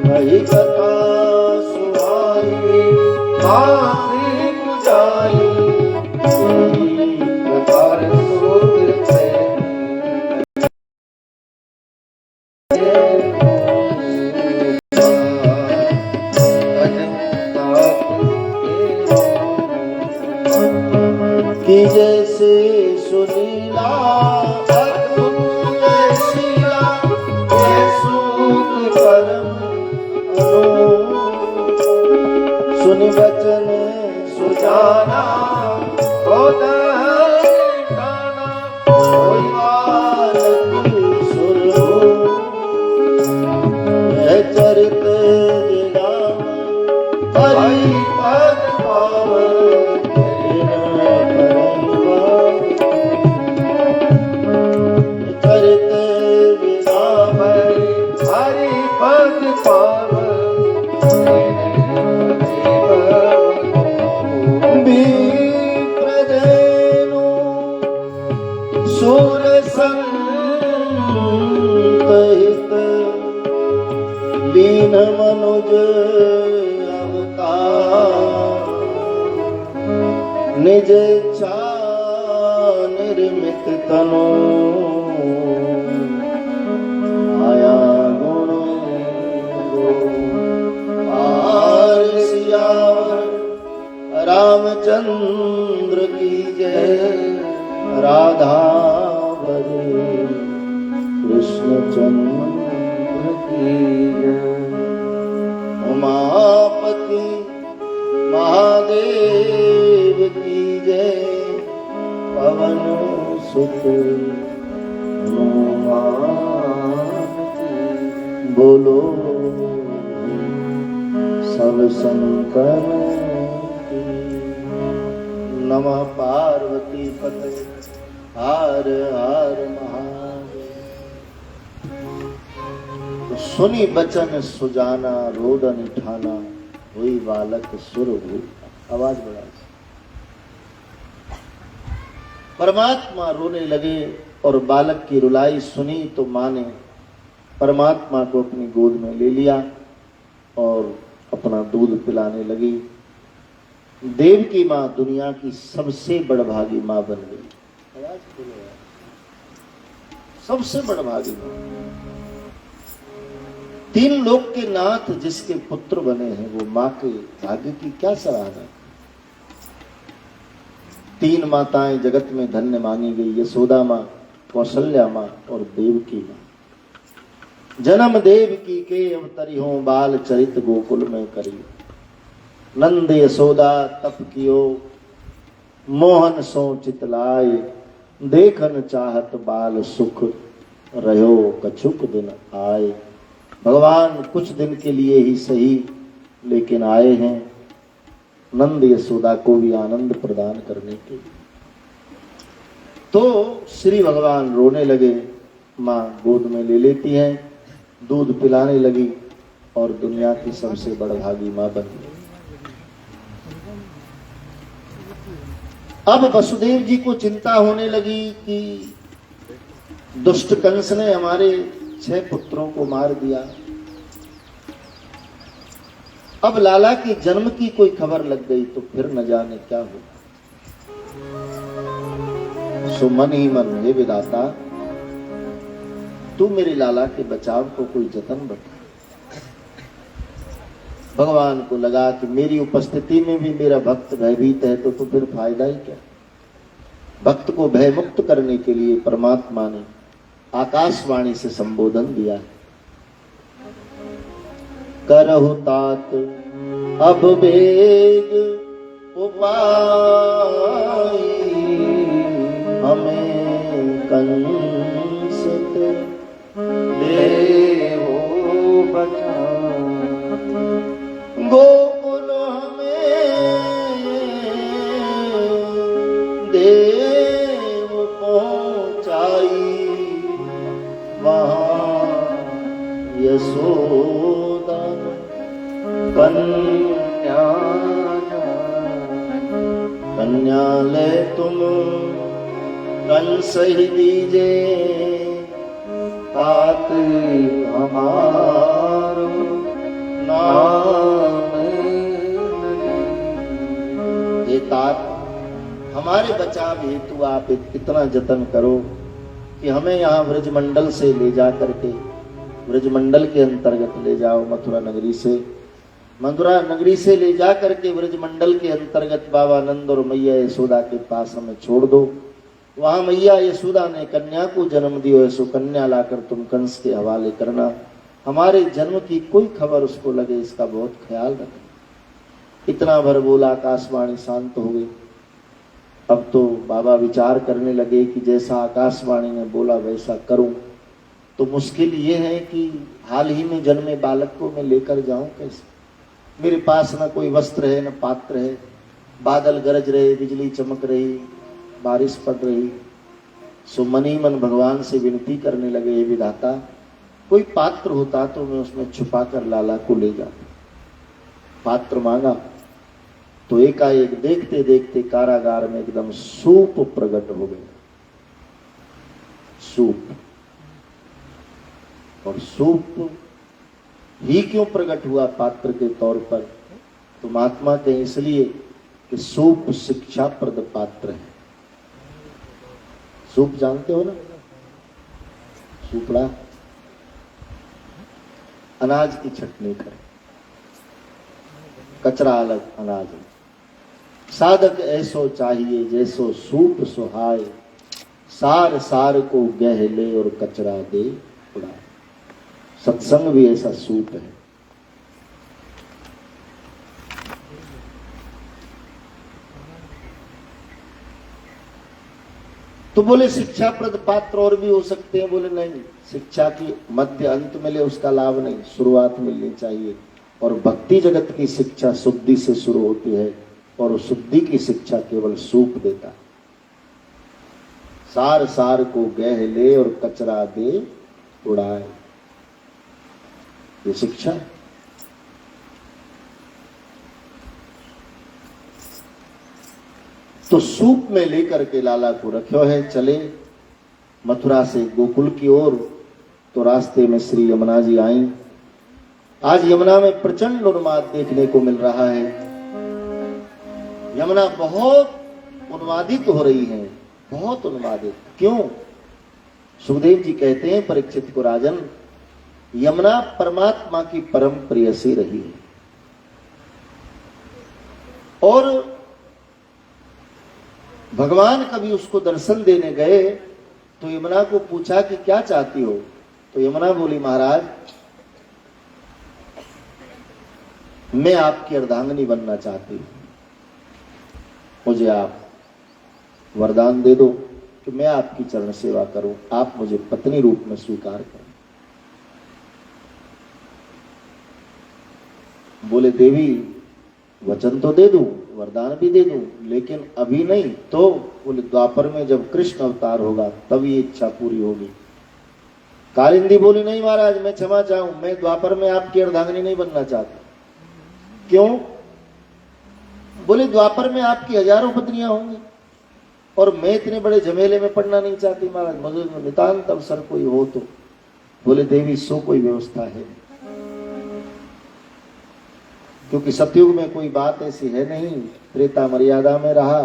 कही कथा सुहाई, माधि पुजाई, प्रकार सूत्र से कि जैसे सुनीला अद्भुत शीला, ये सूत परम अनूप, सुनि बचन सुजाना रोदन ठाना, होई बालक सुर चरित जिगाम, हरि पद पावन, चरित विराम हरि पद पावन, विप्रदेनु सुर संतहित, लीन मनुज अवतार, निज इच्छा नित तनु आया गुण आर सियावर रामचंद्र की जय राधा बजे कृष्णचंद्र की जय उमापति महादेव की जय पवन सुत हनुमान की बोलो सब संकर की नमः पार्वती पते हर हर महादेव। तो सुनी बचन सुजाना रोदन ठाना हुई बालक सुर हुई। आवाज बढ़ा। परमात्मा रोने लगे और बालक की रुलाई सुनी तो माँ ने परमात्मा को अपनी गोद में ले लिया और अपना दूध पिलाने लगी। देव की माँ दुनिया की सबसे बड़भागी माँ बन गई। आवाज बोलो यार। सबसे बड़भागी माँ। तीन लोक के नाथ जिसके पुत्र बने हैं वो माँ के भाग्य की क्या सराहना। तीन माताएं जगत में धन्य मानी गई, यशोदा माँ, कौशल्या माँ और देवकी माँ। जन्म देव की के अवतरी हो बाल चरित गोकुल में करी। नंद यशोदा तप कियो मोहन सो चितलाए। देखन चाहत बाल सुख रहो कछुक दिन आए। भगवान कुछ दिन के लिए ही सही लेकिन आए हैं नंद यशोदा को भी आनंद प्रदान करने के लिए। तो श्री भगवान रोने लगे। माँ गोद में ले लेती हैं, दूध पिलाने लगी और दुनिया की सबसे बड़भागी माँ बन गई। अब वसुदेव जी को चिंता होने लगी कि दुष्ट कंस ने हमारे 6 पुत्रों को मार दिया। अब लाला के जन्म की कोई खबर लग गई तो फिर न जाने क्या हो। सो मन ही मन हे विधाता तू मेरे लाला के बचाव को कोई जतन बता। भगवान को लगा कि मेरी उपस्थिति में भी मेरा भक्त भयभीत है तो फिर फायदा ही क्या। भक्त को भयमुक्त करने के लिए परमात्मा ने आकाशवाणी से संबोधन दिया। करहु तात अब वेग उपाय हमें कंस ले हो बचा। गोकुल हमें देव पहुंचाई वहाँ यशोदा कन्या ले तुम कंस ही दीजे तात हमारो नाम। ये तात हमारे बचाव हेतु आप इतना जतन करो कि हमें यहाँ व्रजमंडल से ले जा करके व्रजमंडल के अंतर्गत ले जाओ। मथुरा नगरी से ले जा करके व्रजमंडल के अंतर्गत बाबा नंद और मैया यशोदा के पास हमें छोड़ दो। वहां मैया यशोदा ने कन्या को जन्म दियो, सो कन्या लाकर तुम कंस के हवाले करना। हमारे जन्म की कोई खबर उसको लगे इसका बहुत ख्याल रखना। इतना भर बोला, आकाशवाणी शांत हो गई। अब तो बाबा विचार करने लगे कि जैसा आकाशवाणी ने बोला वैसा करूं। तो मुश्किल ये है कि हाल ही में जन्मे बालक को मैं लेकर जाऊं कैसे। मेरे पास न कोई वस्त्र है न पात्र है। बादल गरज रहे, बिजली चमक रही, बारिश पड़ रही। सो मन ही मन भगवान से विनती करने लगे, हे विधाता कोई पात्र होता तो मैं उसमें छुपाकर लाला को ले जाता। पात्र मांगा तो एकाएक देखते देखते कारागार में एकदम सूप प्रकट हो गया। सूप, और सूप ही क्यों प्रकट हुआ पात्र के तौर पर, तो महात्मा के इसलिए कि सूप शिक्षाप्रद पात्र है। सूप जानते हो ना, सूपड़ा, अनाज की चटनी करे, कचरा अलग अनाज अलग। साधक ऐसो चाहिए जैसो सूप सुहाए, सार सार को गह ले और कचरा दे उड़ाए। सत्संग भी ऐसा सूप है। तो बोले शिक्षाप्रद पात्र और भी हो सकते हैं। बोले नहीं, शिक्षा की मध्य अंत मिले उसका लाभ नहीं, शुरुआत मिलनी चाहिए। और भक्ति जगत की शिक्षा शुद्धि से शुरू होती है और उस शुद्धि की शिक्षा केवल सूप देता है। सार सार को गह ले और कचरा दे उड़ाए, ये शिक्षा है। तो सूप में लेकर के लाला को रखो है। चले मथुरा से गोकुल की ओर, तो रास्ते में श्री यमुना जी आई। आज यमुना में प्रचंड उन्माद देखने को मिल रहा है। यमुना बहुत उन्मादित हो रही है, बहुत उन्मादित। क्यों? सुखदेव जी कहते हैं परीक्षित को, राजन, यमुना परमात्मा की परम प्रेयसी रही है। और भगवान कभी उसको दर्शन देने गए तो यमुना को पूछा कि क्या चाहती हो? तो यमुना बोली, महाराज, मैं आपकी अर्धांगिनी बनना चाहती हूं, मुझे आप वरदान दे दो कि मैं आपकी चरण सेवा करूं, आप मुझे पत्नी रूप में स्वीकार करें। बोले, देवी, वचन तो दे दूं, वरदान भी दे दूं, लेकिन अभी नहीं। तो बोले, द्वापर में जब कृष्ण अवतार होगा तब ये इच्छा पूरी होगी। कालिंदी बोली, नहीं महाराज, मैं क्षमा चाहूं, मैं द्वापर में आपकी अर्धांगिनी नहीं बनना चाहती। क्यों? बोले, द्वापर में आपकी हजारों पत्नियां होंगी और मैं इतने बड़े झमेले में पड़ना नहीं चाहती महाराज, मुझे नितांत अवसर कोई हो तो। बोले, देवी, सो कोई व्यवस्था है, क्योंकि सतयुग में कोई बात ऐसी है नहीं, त्रेता मर्यादा में रहा।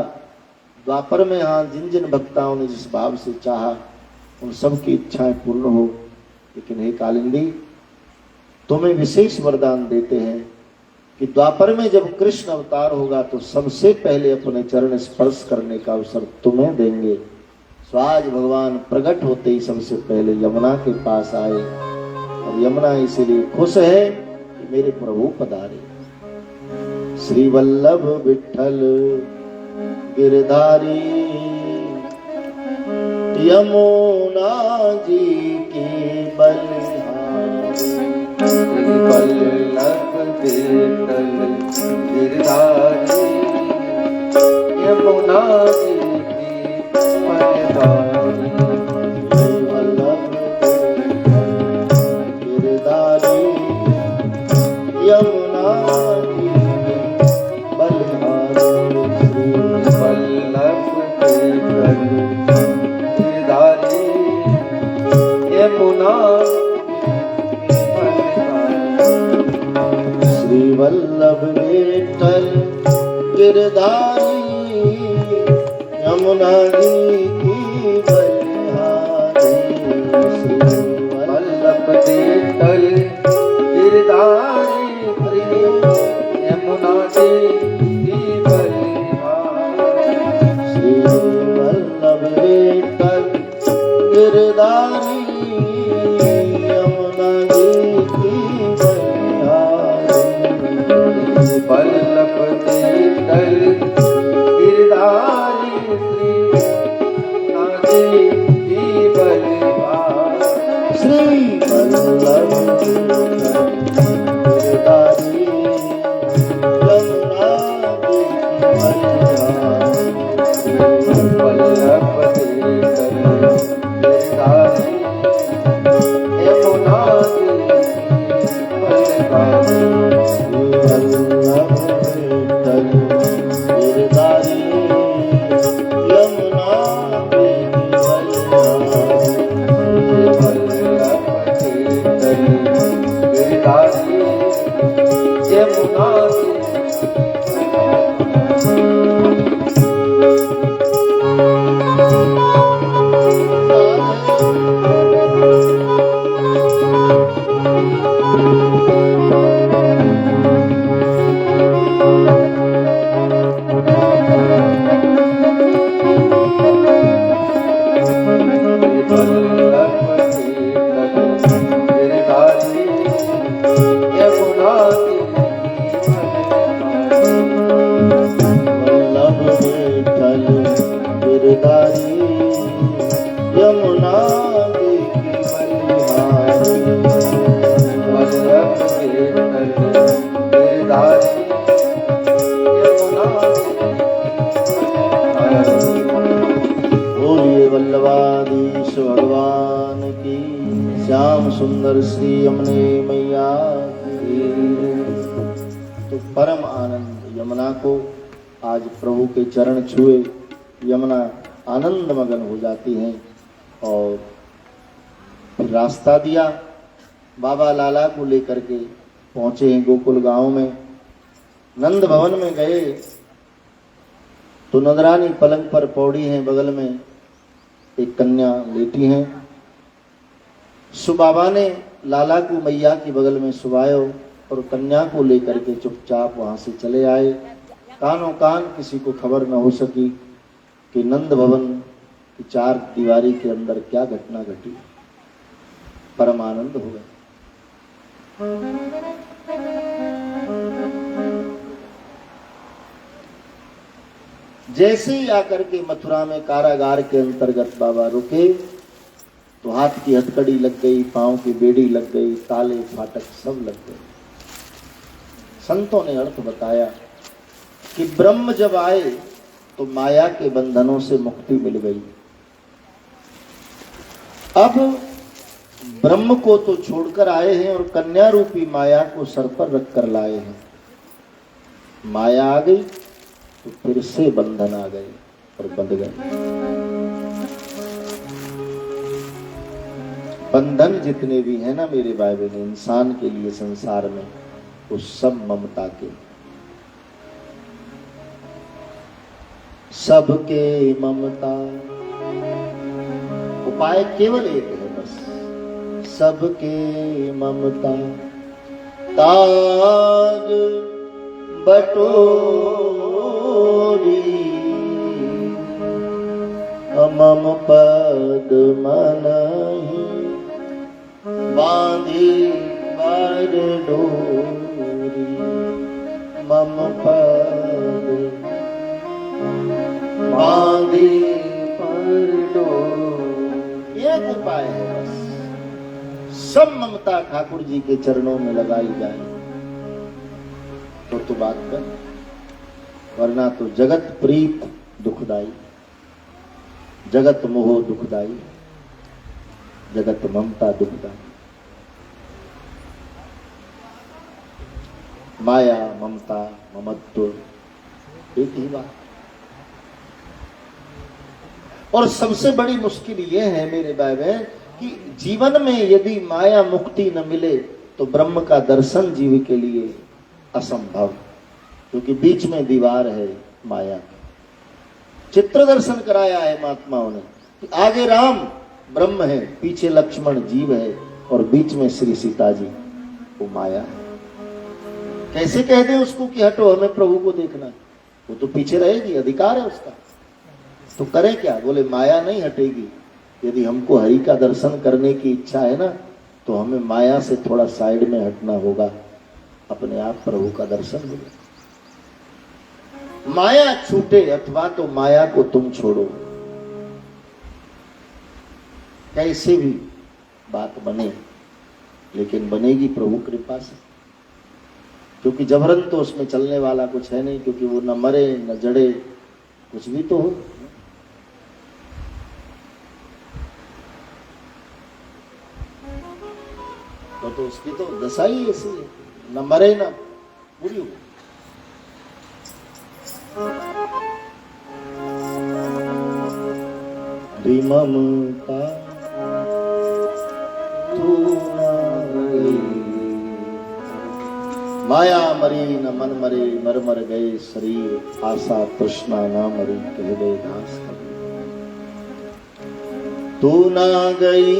द्वापर में हाँ, जिन जिन भक्ताओं ने जिस भाव से चाहा उन सब की इच्छाएं पूर्ण हो। लेकिन हे कालिंदी, तुम्हें विशेष वरदान देते हैं कि द्वापर में जब कृष्ण अवतार होगा तो सबसे पहले अपने चरण स्पर्श करने का अवसर तुम्हें देंगे। सो आज भगवान प्रकट होते ही सबसे पहले यमुना के पास आए और यमुना इसीलिए खुश है कि मेरे प्रभु पधारे। श्री वल्लभ विठ्ठल गिरधारी, यमुना जी की बलिहारी। वल्लभ विठ्ठल गिरधारी, यमुना जी की बलिहारी। वल्लभ गिरधारी, यमुना जी की बलिहारी। वल्लभ विठ्ठल गिरधारी, यमुना श्री वल्लभ विठ्ठल गिरधारी, यमुना जी की बलिहारी। श्री वल्लभ विठ्ठल गिरधारी, यमुना जी की बलिहारी। श्री वल्लभ विठ्ठल गिरधारी, यमुना जी की बलिहारी। वल्लभ विठ्ठल गिरधारी, यमुना जी की बलिहारी। श्री वल्लभ गिरधारी, यमुना जी की बलिहारी। वल्लभ विठ्ठल गिरधारी, यमुना जी की बलिहारी। वल्लभ विठ्ठल गिरधारी, यमुना जी की बलिहारी। वल्लभ विठ्ठल वल्लभाधीश भगवान की, श्याम सुंदर श्री यमुने मैया की। तो परम आनंद यमुना को आज प्रभु के चरण छुए यमुना आनंद मगन हो जाती हैं। और फिर रास्ता दिया, बाबा लाला को लेकर के पहुंचे हैं गोकुल गांव में। नंद भवन में गए तो नंदरानी पलंग पर पौड़ी हैं, बगल में एक कन्या लेटी हैं। सो बाबा ने लाला को मैया के बगल में सुवायो और कन्या को लेकर के चुपचाप वहां से चले आए। कानों कान किसी को खबर न हो सकी कि नंद भवन की चार दीवारी के अंदर क्या घटना घटी। परम आनंद हो गया। जैसे ही आकर के मथुरा में कारागार के अंतर्गत बाबा रुके तो हाथ की हथकड़ी लग गई, पांव की बेड़ी लग गई, ताले फाटक सब लग गए। संतों ने अर्थ बताया कि ब्रह्म जब आए तो माया के बंधनों से मुक्ति मिल गई। अब ब्रह्म को तो छोड़कर आए हैं और कन्या रूपी माया को सर पर रखकर लाए हैं। माया आ गई तो फिर से बंधन आ गए और बंध गए। बंधन जितने भी हैं ना मेरे भाई बहन इंसान के लिए संसार में, उस सब ममता के, सबके ममता। उपाय केवल एक है बस, सबके ममता ताग बटोरी, मम पद मनहि बांधी बर डोरी, मम पद बांधी पर डोरी। एक उपाय है बस, सब ममता ठाकुर जी के चरणों में लगाई जाए तो बात कर, वरना तो जगत प्रीत दुखदाई, जगत मोह दुखदाई, जगत ममता दुखदाई। माया ममता ममत्व एक ही बात। और सबसे बड़ी मुश्किल ये है मेरे भाई बहन कि जीवन में यदि माया मुक्ति न मिले तो ब्रह्म का दर्शन जीव के लिए असंभव, क्योंकि बीच में दीवार है माया की। चित्र दर्शन कराया है महात्माओं ने कि आगे राम ब्रह्म है, पीछे लक्ष्मण जीव है और बीच में श्री सीता जी वो माया है। कैसे कह दे उसको कि हटो हमें प्रभु को देखना है, वो तो पीछे रहेगी, अधिकार है उसका। तो करे क्या? बोले माया नहीं हटेगी। यदि हमको हरि का दर्शन करने की इच्छा है ना तो हमें माया से थोड़ा साइड में हटना होगा, अपने आप प्रभु का दर्शन मिले। माया छूटे अथवा तो माया को तुम छोड़ो, कैसे भी बात बने, लेकिन बनेगी प्रभु कृपा से, क्योंकि जबरन तो उसमें चलने वाला कुछ है नहीं, क्योंकि वो न मरे न जड़े, कुछ भी तो हो। तो उसकी तो दशा ही ऐसी है, न मरे न पूरी हो। ममता तू न गई, माया मरी न मन मरे, मर मर गए शरीर, आशा तृष्णा ना मरी, कह गए दास तू न गई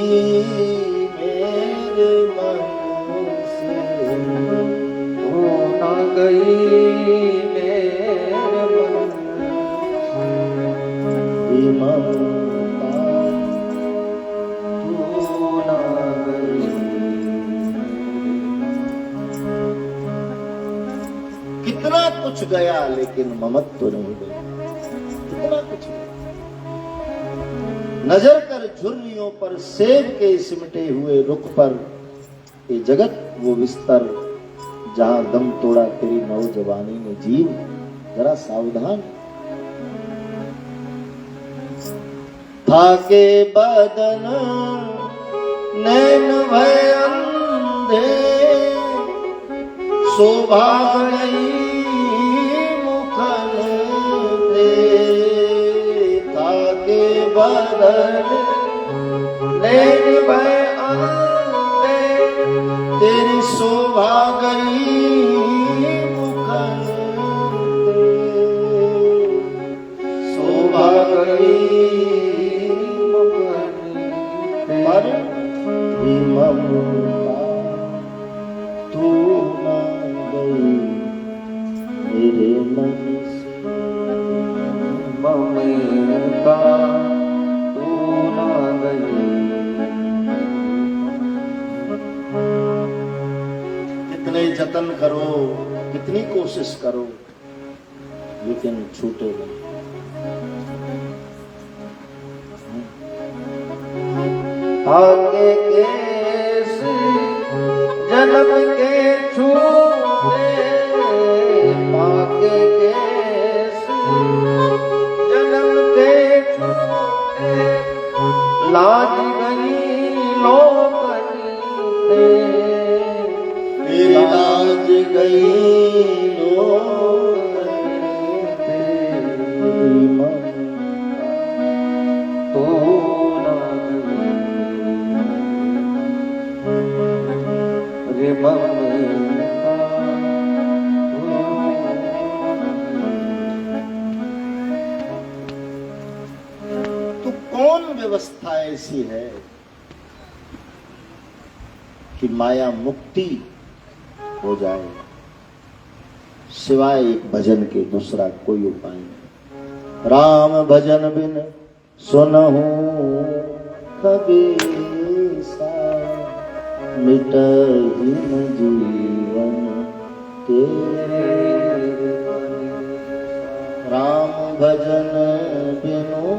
मेरे मन से, तू न गई मेरे मन से, ममता तू न गई। कितना कुछ गया लेकिन ममत्व नहीं गया, कितना कुछ गया। नजर कर झुर्रियों पर सेब के सिमटे हुए रुख पर, ये जगत वो विस्तर जहां दम तोड़ा तेरी नौजवानी ने। जीव जरा सावधान, थाके बदन नैन भय अंधे, शोभा गई मुखन दे। थाके बदन नैन भय अंधे, तेरी शोभा गई मुखन दे। शोभा गई पर ममता तू न गई मेरे मन से। ममता तू न गई। कितने जतन करो, कितनी कोशिश करो, लेकिन छूटे नहीं। आगे केस जन्म के छूटे, आगे केस जन्म के छूटे, लाज गई लोकन से। तेरी लाज गई लोकन से। तू रे ममता तो कौन व्यवस्था ऐसी है कि माया मुक्ति हो जाए, सिवाय एक भजन के दूसरा कोई उपाय नहीं। राम भजन बिन सुनहु कबीसा, मिटहि न जीवन तेरे। राम भजन बिनु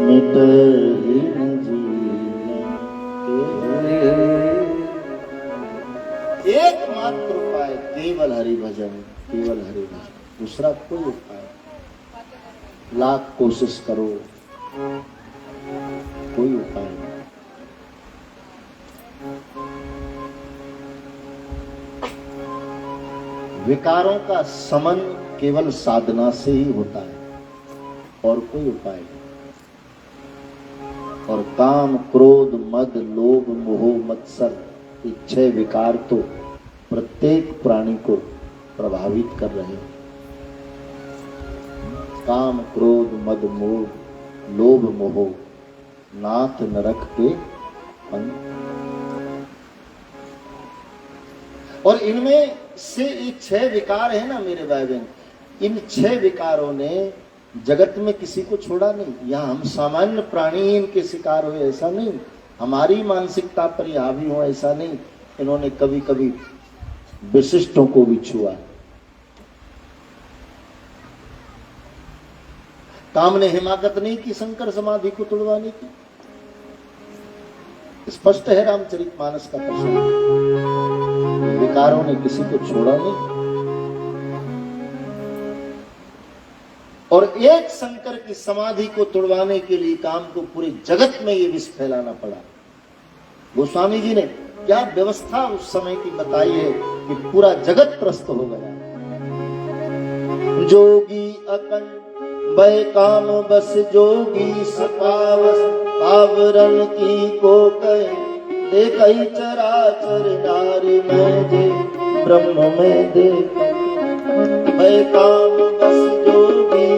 मिटहि न जीवन तेरे। एकमात्र उपाय केवल हरि भजन, केवल हरि भजन, दूसरा कोई उपाय। लाख कोशिश करो, कोई उपाय नहीं। विकारों का समन केवल साधना से ही होता है, और कोई उपाय नहीं। और काम, क्रोध, मद, लोभ, मोह, मत्सर, ये 6 विकार तो प्रत्येक प्राणी को प्रभावित कर रहे हैं। काम, क्रोध, मद, मोह, लोभ, मोह, नाथ नरक के पंख। और इनमें से ये 6 विकार है ना मेरे भाई बहन, इन 6 विकारों ने जगत में किसी को छोड़ा नहीं। यहाँ हम सामान्य प्राणी ही इनके शिकार हुए ऐसा नहीं, हमारी मानसिकता पर ही हावी हो ऐसा नहीं। इन्होंने कभी कभी विशिष्टों को भी छुआ। काम ने हिमाकत नहीं की शंकर समाधि को तोड़वाने की। स्पष्ट है रामचरितमानस का प्रसंग। विकारों ने किसी को छोड़ा नहीं। और एक शंकर की समाधि को तोड़वाने के लिए काम को पूरे जगत में ये विष फैलाना पड़ा। गोस्वामी जी ने क्या व्यवस्था उस समय की बताई है कि पूरा जगत त्रस्त हो गया। जोगी अकंड भय काम बस, जोगी सपावस आवरण की को कहे। देखई चराचर नारी में दे ब्रह्म में दे। भय काम बस जोगी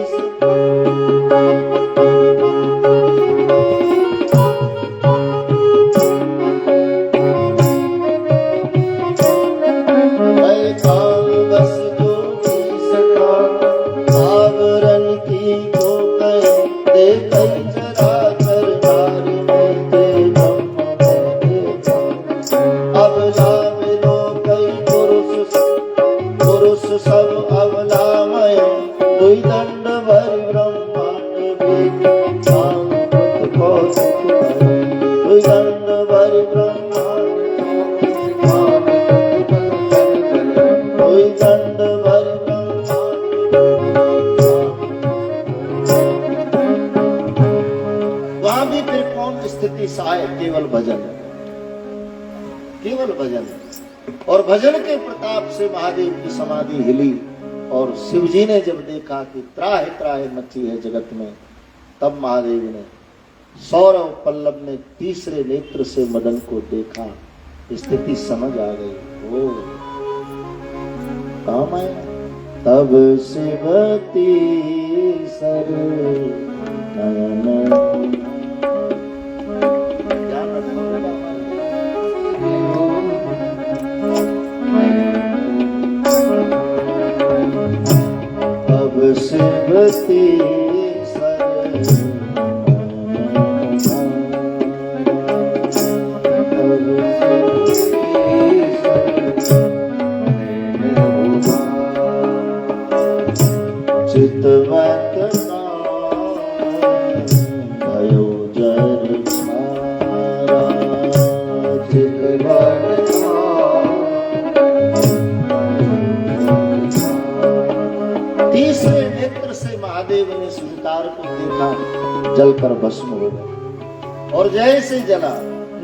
वहां भी फिर कौन स्थिति सहाय? केवल भजन, केवल भजन। और भजन के प्रताप से महादेव की समाधि हिली और शिव जी ने जब देखा कि त्राहि त्राहि मची है जगत में, तब महादेव ने सौरव पल्लव में तीसरे नेत्र से मदन को देखा, स्थिति समझ आ गई। ओ काम आया। तब शिवती सर नयन, तब शिवती चितवत भयो जर छारा, चितवत तीसरे नेत्र से महादेव ने सुतार को देखा, जलकर भस्म हो गए। और जैसे जला,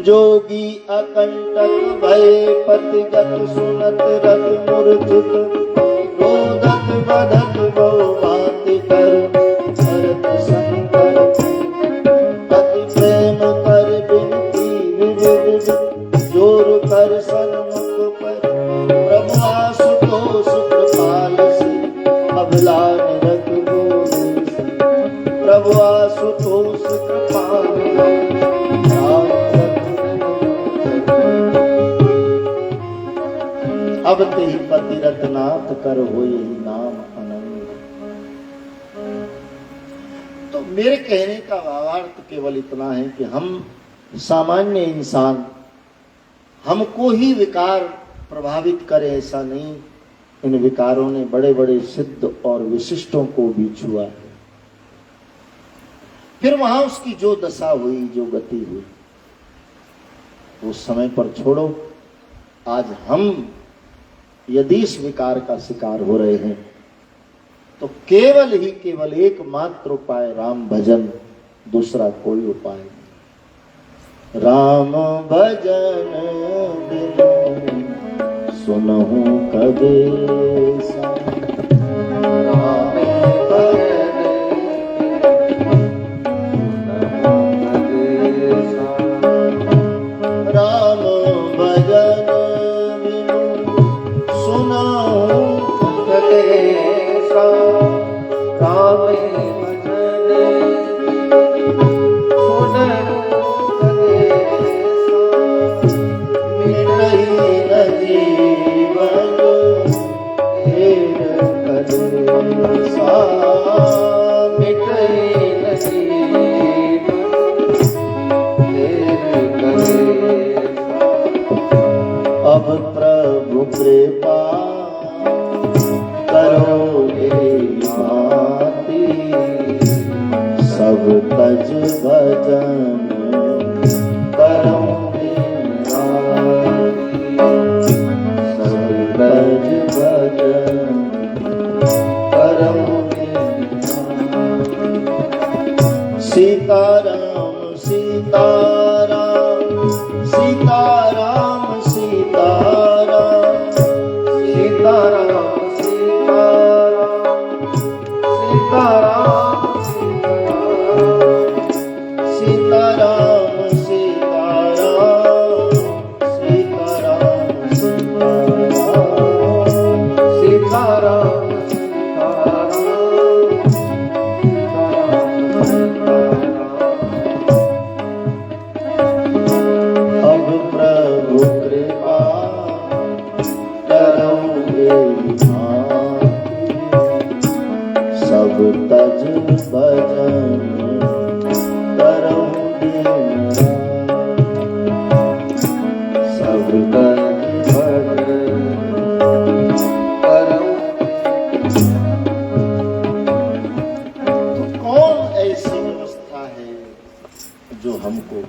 जोगी अकंटक भय पतिगत सुनत रत मूर्छित, रोदत बधत बहु भांति कर भरत शंकर, पति प्रेम कर बिनती विविध, जोर कर सन्मुख पर प्रभु आशुतोष कृपाल से, अबला निरख बोले से, प्रभु आशुतोष कृपाल अब ते ही पति रतनाथ कर हो यही नाम अनंग। तो मेरे कहने का भावार्थ केवल इतना है कि हम सामान्य इंसान, हमको ही विकार प्रभावित करे ऐसा नहीं, इन विकारों ने बड़े बड़े सिद्ध और विशिष्टों को भी छुआ है। फिर वहां उसकी जो दशा हुई, जो गति हुई, उस समय पर छोड़ो। आज हम यदि इस विकार का शिकार हो रहे हैं तो केवल ही केवल एकमात्र उपाय राम भजन, दूसरा कोई उपाय नहीं। राम भजन बिनु सुनहु कबीसा, राम भजन राम भजन अब प्रभु कृपा करोगे भांति, सब तज भजन करोगे सब तज भजन करोगे। सीताराम सीताराम सीताराम सीताराम सीताराम सीताराम सीताराम सीताराम सीताराम सीताराम सीताराम अब प्रभु कृपा करोगे भांति, सब तज भजन करोगे सब तज भजन करोगे। कौन ऐसी व्यवस्था है जो हमको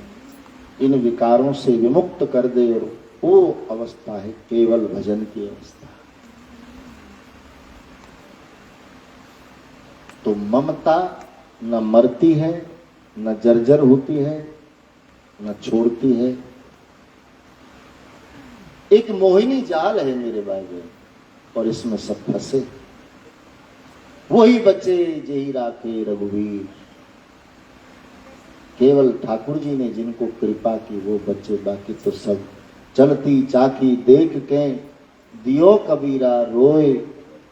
इन विकारों से विमुक्त कर दे? और वो अवस्था है केवल भजन की अवस्था। तो ममता न मरती है न जर्जर होती है न छोड़ती है। एक मोहिनी जाल है मेरे भाई बहन, और इसमें सब फंसे। वही बच्चे जेही राखे रघुवीर, केवल ठाकुर जी ने जिनको कृपा की वो बच्चे, बाकी तो सब चलती चाकी देख के दियो कबीरा रोए,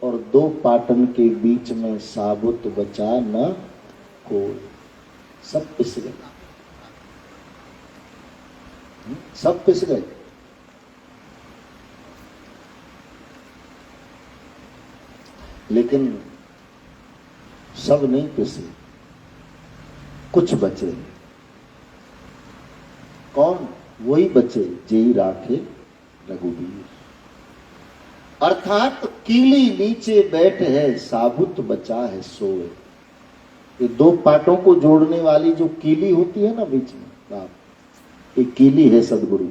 और दो पाटन के बीच में साबुत बचा न कोई। सब पिस गए, सब पिस गए। लेकिन सब नहीं पिसे, कुछ बचे। कौन? वही बचे जेई राखे रघुवीर। अर्थात कीली नीचे बैठ है, साबुत बचा है सोए। ये दो पाटों को जोड़ने वाली जो कीली होती है ना बीच में, ये कीली है सदगुरु।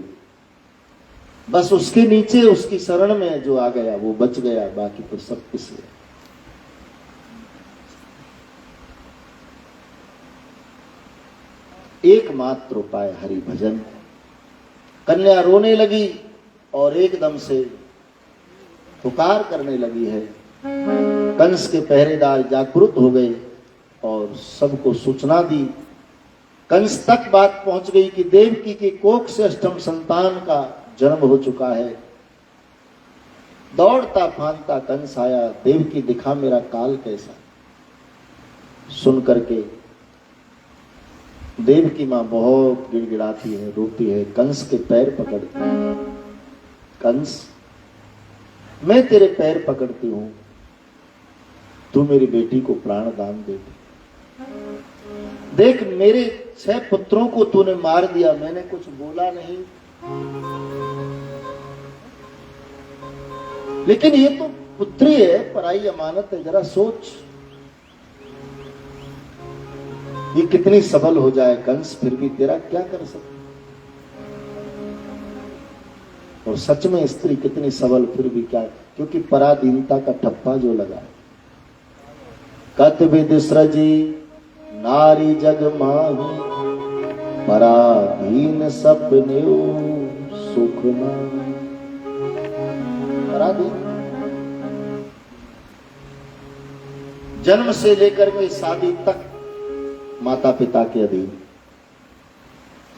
बस उसके नीचे उसकी शरण में जो आ गया वो बच गया, बाकी तो सब पिस गया। एकमात्र उपाय हरि भजन। कन्या रोने लगी और एकदम से पुकार करने लगी है। कंस के पहरेदार जागृत हो गए और सबको सूचना दी। कंस तक बात पहुंच गई कि देवकी के कोख से अष्टम संतान का जन्म हो चुका है। दौड़ता फांदता कंस आया, देवकी दिखा मेरा काल कैसा। सुन करके देवकी मां बहुत गिड़गिड़ाती है, रोती है, कंस के पैर पकड़ती है। कंस, मैं तेरे पैर पकड़ती हूं, तू मेरी बेटी को प्राण दान दे दे। देख मेरे 6 पुत्रों को तूने मार दिया, मैंने कुछ बोला नहीं, लेकिन ये तो पुत्री है, पराई अमानत है। जरा सोच ये कितनी सबल हो जाए कंस, फिर भी तेरा क्या कर सकता। और सच में स्त्री कितनी सबल, फिर भी क्या, क्योंकि पराधीनता का ठप्पा जो लगा। कत विद सृजी नारी जग माही, पराधीन सपने सुख न। पराधीन जन्म से लेकर के शादी तक माता पिता के अधीन,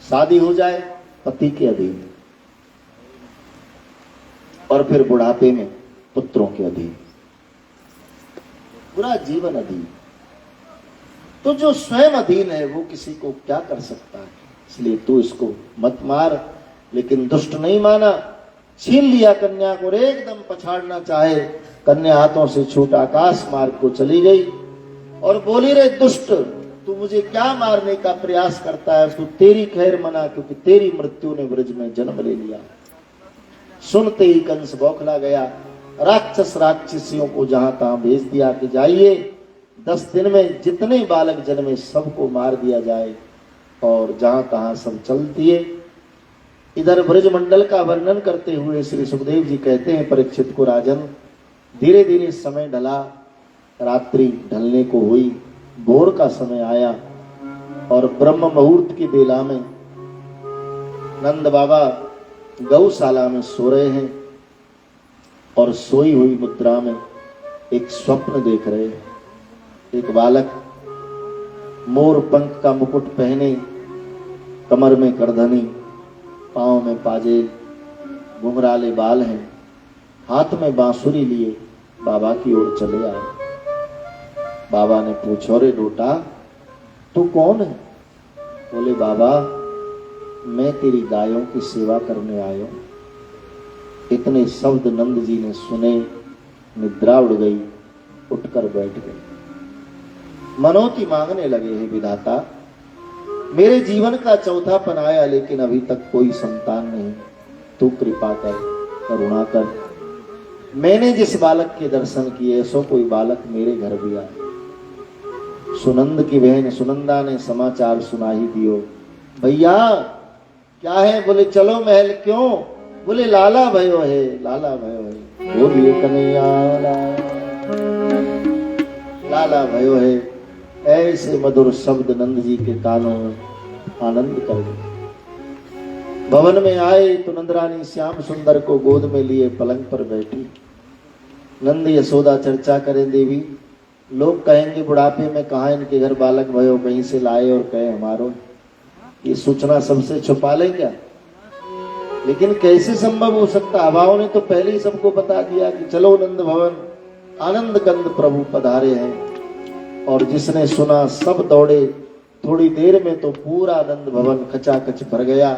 शादी हो जाए पति के अधीन, और फिर बुढ़ापे में पुत्रों के अधीन, पूरा जीवन अधीन। तो जो स्वयं अधीन है वो किसी को क्या कर सकता है। इसलिए तू इसको मत मार। लेकिन दुष्ट नहीं माना, छीन लिया कन्या को, एकदम पछाड़ना चाहे, कन्या हाथों से छूट आकाश मार्ग को चली गई और बोली, रे दुष्ट, तू मुझे क्या मारने का प्रयास करता है, तू तेरी खैर मना, क्योंकि तेरी मृत्यु ने ब्रज में जन्म ले लिया। सुनते ही कंस बौखला गया, राक्षस राक्षसियों को जहां तहां भेज दिया कि जाइए 10 दिन में जितने बालक जन्मे सबको मार दिया जाए, और जहां तहां सब चल दिए। इधर ब्रजमंडल का वर्णन करते हुए श्री सुखदेव जी कहते हैं परीक्षित को, राजन धीरे धीरे समय ढला, रात्रि ढलने को हुई, भोर का समय आया, और ब्रह्म मुहूर्त की बेला में नंद बाबा गौशाला में सो रहे हैं, और सोई हुई मुद्रा में एक स्वप्न देख रहे हैं। एक बालक मोर पंख का मुकुट पहने, कमर में करधनी, पांव में पाजेल, घुंघराले बाल हैं, हाथ में बांसुरी लिए बाबा की ओर चले आए। बाबा ने पूछा, रे बेटा तू कौन है? बोले, बाबा मैं तेरी गायों की सेवा करने आया हूं। इतने शब्द नंद जी ने सुने, निद्रा उड़ गई, उठकर बैठ गए। मनोती मांगने लगे, हैं विधाता मेरे जीवन का चौथापन आया, लेकिन अभी तक कोई संतान नहीं, तू कृपा कर, करुणा कर। मैंने जिस बालक के दर्शन किए सो कोई बालक मेरे घर भी आए। सुनंद की बहन सुनंदा ने समाचार सुना ही दियो। भैया क्या है? बोले चलो महल। क्यों? बोले लाला भयो है, लाला भयो है। बोलिए कन्हैया लाला भयो है। ऐसे मधुर शब्द नंद जी के कानों में आनंद कर गए। भवन में आए तो नंदरानी श्याम सुंदर को गोद में लिए पलंग पर बैठी। नंद यशोदा चर्चा करें देवी, लोग कहेंगे बुढ़ापे में कहा इनके घर बालक भयो, कहीं से लाए और कहे हमारो। ये सूचना सबसे छुपा लें क्या? लेकिन कैसे संभव हो सकता? हवाओं ने तो पहले ही सबको बता दिया कि चलो नंद भवन, आनंद कंद प्रभु पधारे हैं। और जिसने सुना सब दौड़े। थोड़ी देर में तो पूरा आनंद भवन खचाखच भर गया।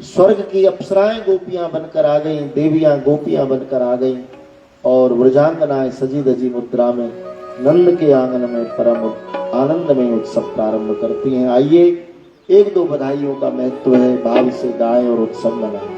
स्वर्ग की अप्सराएं गोपियां बनकर आ गईं, देवियां गोपियां बनकर आ गईं और व्रजांगनाएं सजी धजी मुद्रा में नंद के आंगन में परम आनंद में उत्सव प्रारंभ करती हैं। आइए एक दो बधाइयों का महत्व है, भाव से गाएं और उत्सव मनाएं।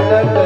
जन